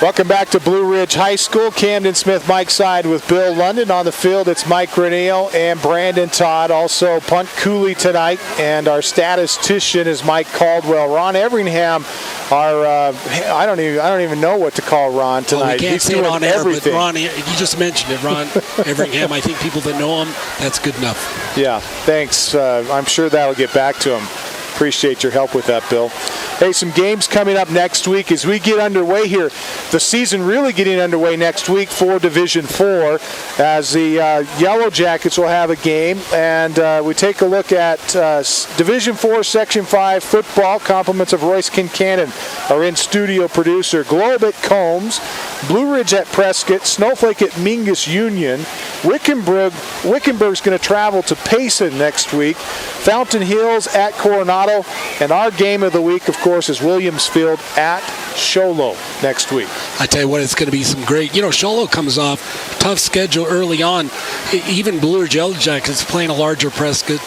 Welcome back to Blue Ridge High School. Camden Smith, Mike Side with Bill London. On the field, it's Mike Renneal and Brandon Todd. Also, Punt Cooley tonight. And our statistician is Mike Caldwell. Ron Everingham, I don't even know what to call Ron tonight. Well, we can't He's say it doing on air, everything. but Ron, you just mentioned it. Ron Everingham, I think people that know him, that's good enough. Yeah, thanks. I'm sure that'll get back to him. Appreciate your help with that, Bill. Hey, some games coming up next week as we get underway here. The season really getting underway next week for Division 4 as the Yellow Jackets will have a game. And we take a look at Division 4, Section 5 football. Compliments of Royce Kincannon, our in-studio producer. Globe at Combs, Blue Ridge at Prescott, Snowflake at Mingus Union. Wickenburg's going to travel to Payson next week. Fountain Hills at Coronado. And our game of the week, of course, is Williamsfield at Sholo next week. I tell you what, it's going to be some great. Sholo comes off tough schedule early on. Even Blue Ridge Yellow Jackets playing a larger Prescott,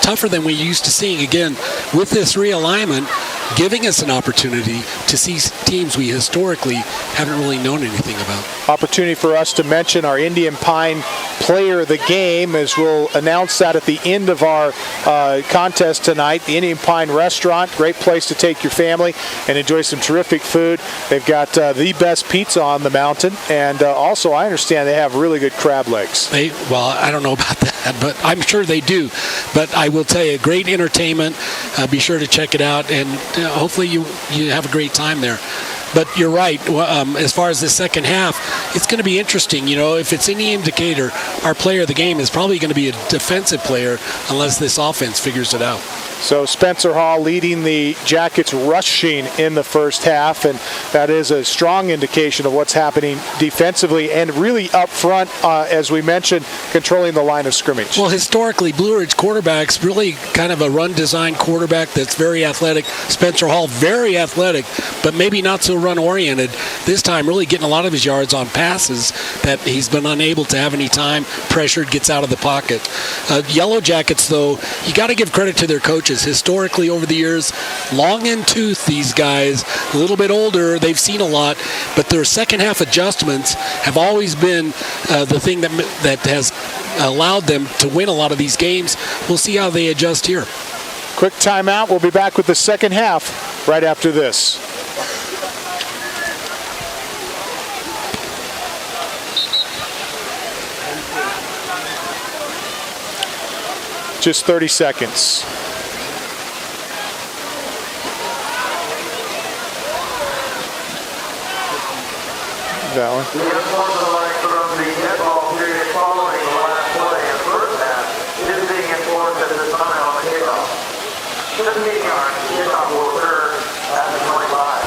tougher than we used to seeing. Again, with this realignment, giving us an opportunity to see teams we historically haven't really known anything about. Opportunity for us to mention our Indian Pine player of the game, as we'll announce that at the end of our contest tonight. The Indian Pine Restaurant, great place to take your family and enjoy some terrific food. They've got the best pizza on the mountain, and also I understand they have really good crab legs. Well, I don't know about that, but I'm sure they do. But I will tell you, great entertainment. Be sure to check it out, and hopefully you have a great time there. But you're right. As far as the second half, it's going to be interesting. If it's any indicator, our player of the game is probably going to be a defensive player unless this offense figures it out. So Spencer Hall leading the Jackets rushing in the first half, and that is a strong indication of what's happening defensively and really up front, as we mentioned, controlling the line of scrimmage. Well, historically, Blue Ridge quarterback's really kind of a run-design quarterback that's very athletic. Spencer Hall, very athletic, but maybe not so run-oriented. This time, really getting a lot of his yards on passes that he's been unable to have any time. Pressured, gets out of the pocket. Yellow Jackets, though, you got to give credit to their coaches. Historically, over the years, long in tooth, these guys, a little bit older, they've seen a lot, but their second half adjustments have always been the thing that has allowed them to win a lot of these games. We'll see how they adjust here. Quick timeout. We'll be back with the second half right after this. Just 30 seconds. That one. The unfortunate from the netball period following the last play in the first half is being enforced at this time on the kickoff. 15 yards, kickoff will occur at the 25.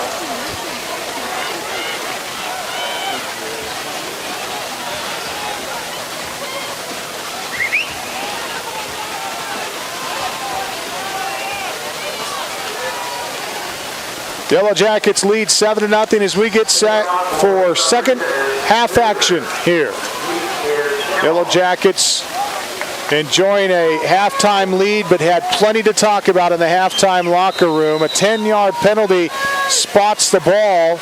Yellow Jackets lead 7-0 as we get set for second half action here. Yellow Jackets enjoying a halftime lead, but had plenty to talk about in the halftime locker room. A 10-yard penalty spots the ball.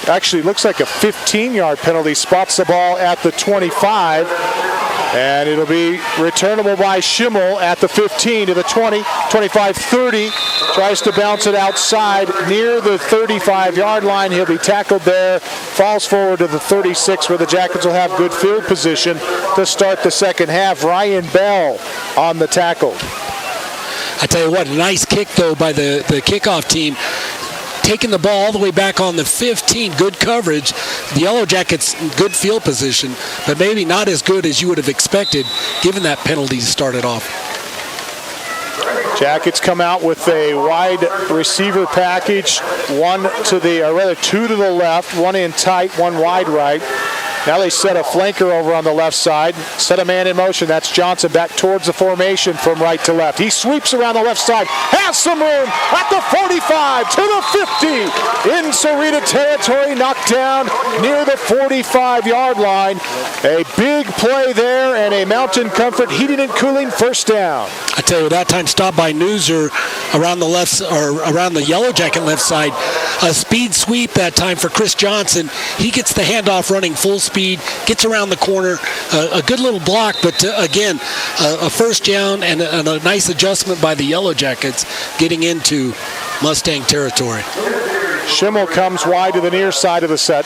Actually, looks like a 15-yard penalty spots the ball at the 25. And it'll be returnable by Schimmel at the 15 to the 20, 25, 30. Tries to bounce it outside near the 35-yard line. He'll be tackled there. Falls forward to the 36 where the Jackets will have good field position to start the second half. Ryan Bell on the tackle. I tell you what, nice kick, though, by the kickoff team. taking the ball all the way back on the 15. Good coverage. The Yellow Jackets good field position, but maybe not as good as you would have expected given that penalty started off. Jackets come out with a wide receiver package, two to the left, one in tight, one wide right. Now they set a flanker over on the left side, set a man in motion. That's Johnson back towards the formation from right to left. He sweeps around the left side, has some room at the 45 to the 50. In Sahuarita territory, knocked down near the 45-yard line. A big play there and a Mountain Comfort heating and cooling first down. I tell you, that time stopped by Newser around the left, or around the Yellow Jacket left side. A speed sweep that time for Chris Johnson. He gets the handoff running full speed, gets around the corner. A good little block, but again, a first down and a nice adjustment by the Yellow Jackets getting into Mustang territory. Schimmel comes wide to the near side of the set.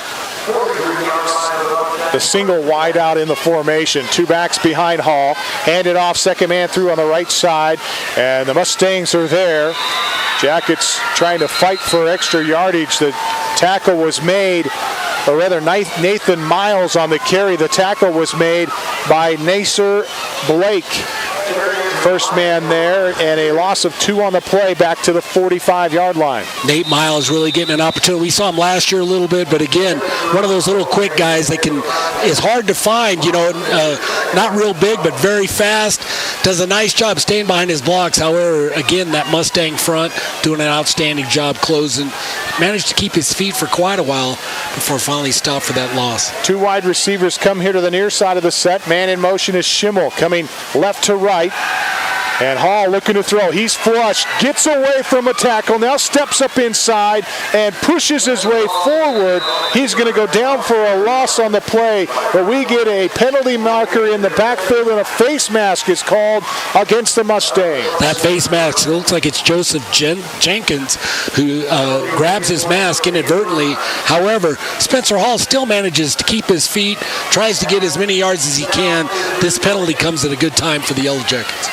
The single wide out in the formation. Two backs behind Hall. Handed off, second man through on the right side. And the Mustangs are there. Jackets trying to fight for extra yardage. The tackle was made, or rather Nathan Miles on the carry. The tackle was made by Nasir Blake. First man there, and a loss of 2 on the play back to the 45-yard line. Nate Miles really getting an opportunity. We saw him last year a little bit, but again, one of those little quick guys that is hard to find, not real big, but very fast. Does a nice job staying behind his blocks. However, again, that Mustang front doing an outstanding job closing. Managed to keep his feet for quite a while before finally stopped for that loss. Two wide receivers come here to the near side of the set. Man in motion is Schimmel coming left to right. And Hall looking to throw. He's flushed, gets away from a tackle, now steps up inside and pushes his way forward. He's going to go down for a loss on the play, but we get a penalty marker in the backfield, and a face mask is called against the Mustangs. That face mask, it looks like it's Joseph Jenkins who grabs his mask inadvertently. However, Spencer Hall still manages to keep his feet, tries to get as many yards as he can. This penalty comes at a good time for the Yellow Jackets.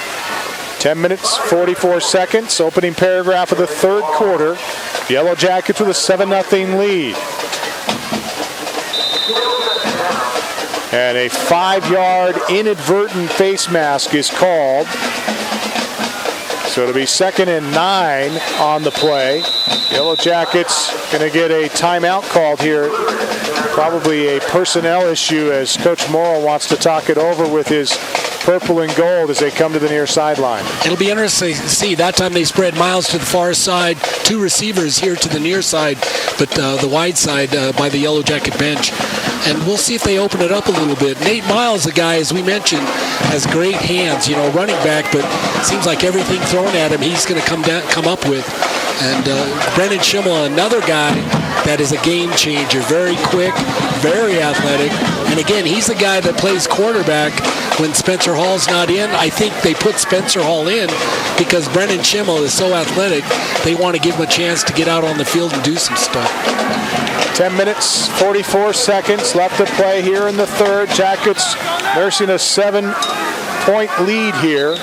10 minutes, 44 seconds, opening paragraph of the third quarter. Yellow Jackets with a 7-0 lead. And a 5-yard inadvertent face mask is called. So it'll be 2nd and 9 on the play. Yellow Jackets going to get a timeout called here. Probably a personnel issue as Coach Morrow wants to talk it over with his purple and gold as they come to the near sideline. It'll be interesting to see. That time they spread Miles to the far side, 2 receivers here to the near side, but the wide side by the Yellow Jacket bench. And we'll see if they open it up a little bit. Nate Miles, a guy, as we mentioned, has great hands, running back, but seems like everything thrown at him, he's going to come up with. And Brennan Schimmel, another guy that is a game changer. Very quick, very athletic. And again, he's the guy that plays quarterback when Spencer Hall's not in. I think they put Spencer Hall in because Brennan Schimmel is so athletic, they want to give him a chance to get out on the field and do some stuff. 10 minutes, 44 seconds left to play here in the third. Jackets nursing a 7-point lead here.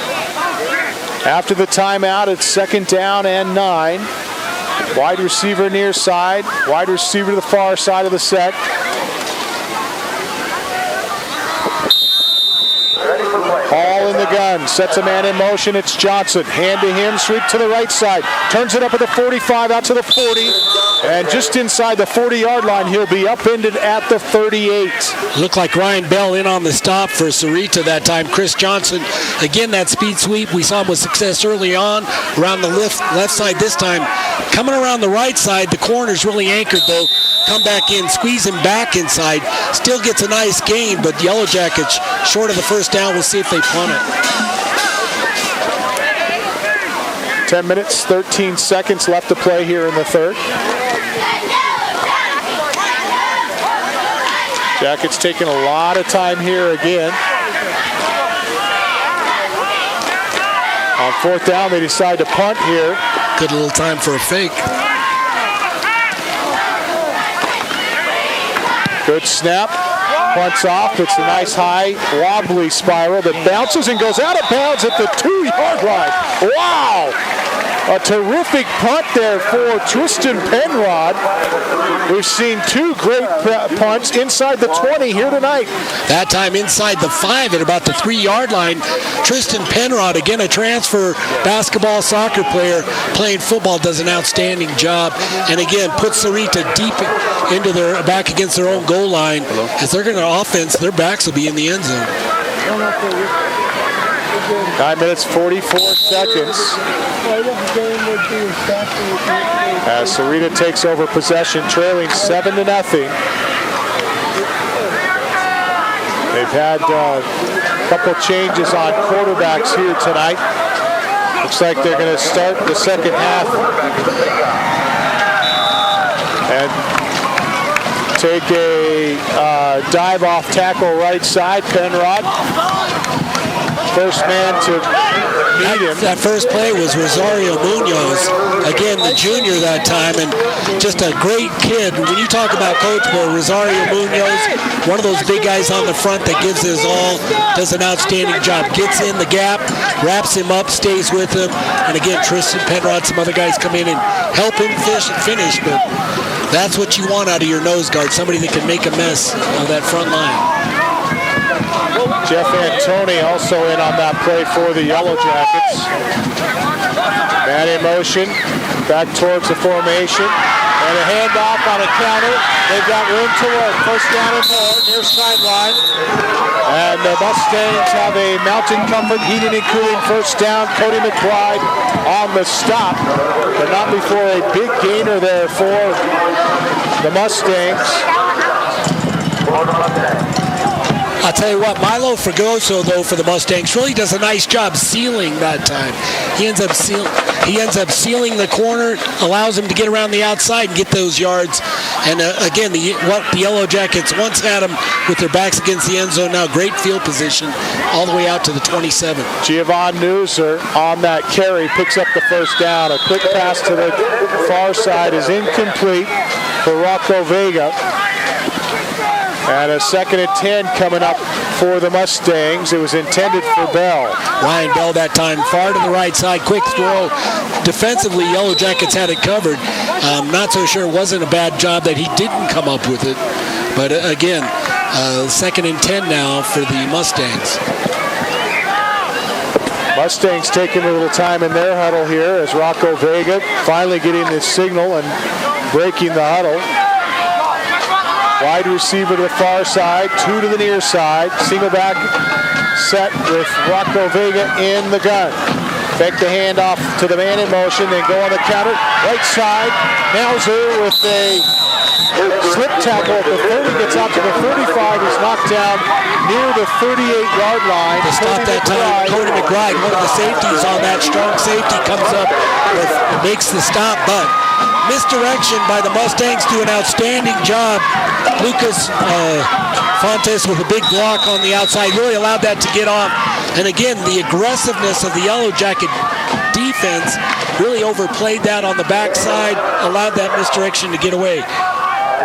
After the timeout, it's 2nd down and 9. Wide receiver near side. Wide receiver to the far side of the set. Hall in the gun, sets a man in motion. It's Johnson. Hand to him, sweep to the right side. Turns it up at the 45, out to the 40. And just inside the 40-yard line, he'll be upended at the 38. Looked like Ryan Bell in on the stop for Sahuarita that time. Chris Johnson, again, that speed sweep. We saw him with success early on around the left side this time. Coming around the right side, the corner's really anchored, though. Come back in, squeeze him back inside. Still gets a nice gain, but Yellow Jackets short of the first down. We'll see if they punt it. 10 minutes, 13 seconds left to play here in the third. Jackets taking a lot of time here again. On 4th down, they decide to punt here. Good little time for a fake. Good snap. Punts off. It's a nice high wobbly spiral that bounces and goes out of bounds at the 2-yard line. Wow! A terrific punt there for Tristan Penrod. We've seen two great punts inside the 20 here tonight. That time inside the 5 at about the 3-yard line. Tristan Penrod, again a transfer basketball soccer player playing football, does an outstanding job. And again, puts Sahuarita deep into their back against their own goal line. As they're going to offense, their backs will be in the end zone. 9 minutes, 44 seconds. As Sahuarita takes over possession, trailing 7-0. They've had a couple changes on quarterbacks here tonight. Looks like they're going to start the second half and take a dive off tackle right side. Penrod, first man to meet him. That first play was Rosario Munoz, again the junior that time, and just a great kid. When you talk about Coach Moore, Rosario Munoz, one of those big guys on the front that gives his all, does an outstanding job, gets in the gap, wraps him up, stays with him, and again Tristan Penrod, some other guys come in and help him finish, but that's what you want out of your nose guard, somebody that can make a mess of that front line. Jeff Antoni also in on that play for the Yellow Jackets. Man in motion, back towards the formation, and a handoff on a counter. They've got room to work. First down and more, near sideline. And the Mustangs have a Mountain Comfort Heating and Cooling first down. Cody McBride on the stop, but not before a big gainer there for the Mustangs. I'll tell you what, Milo Fregoso, though, for the Mustangs, really does a nice job sealing that time. He ends up sealing the corner, allows him to get around the outside and get those yards. And again, what the Yellow Jackets once had them with their backs against the end zone, now great field position all the way out to the 27. Giovanni Newser on that carry picks up the first down. A quick pass to the far side is incomplete for Rocco Vega. And a 2nd and 10 coming up for the Mustangs. It was intended for Bell. Ryan Bell that time, far to the right side, quick throw. Defensively, Yellow Jackets had it covered. Not so sure it wasn't a bad job that he didn't come up with it. But again, 2nd and 10 now for the Mustangs. Mustangs taking a little time in their huddle here as Rocco Vega finally getting the signal and breaking the huddle. Wide receiver to the far side, 2 to the near side. Single back set with Rocco Vega in the gun. Fake the handoff to the man in motion, then go on the counter. Right side, Mauser with a slip tackle at the 30, gets out to the 35, is knocked down near the 38-yard line. To stop that time, Cody McBride, one of the safeties on that strong safety, comes up, makes the stop, but misdirection by the Mustangs, do an outstanding job. Lucas Fontes with a big block on the outside really allowed that to get off. And again, the aggressiveness of the Yellow Jacket defense really overplayed that on the backside, allowed that misdirection to get away.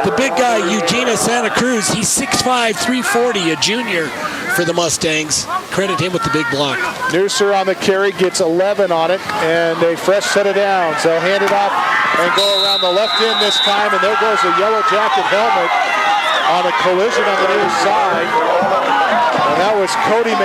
The big guy, Eugenia Santa Cruz, he's 6'5", 340, a junior for the Mustangs. Credit him with the big block. Newser on the carry, gets 11 on it, and a fresh set of downs. They'll hand it off and go around the left end this time, and there goes the Yellow Jacket helmet on a collision on the near side. And that was Cody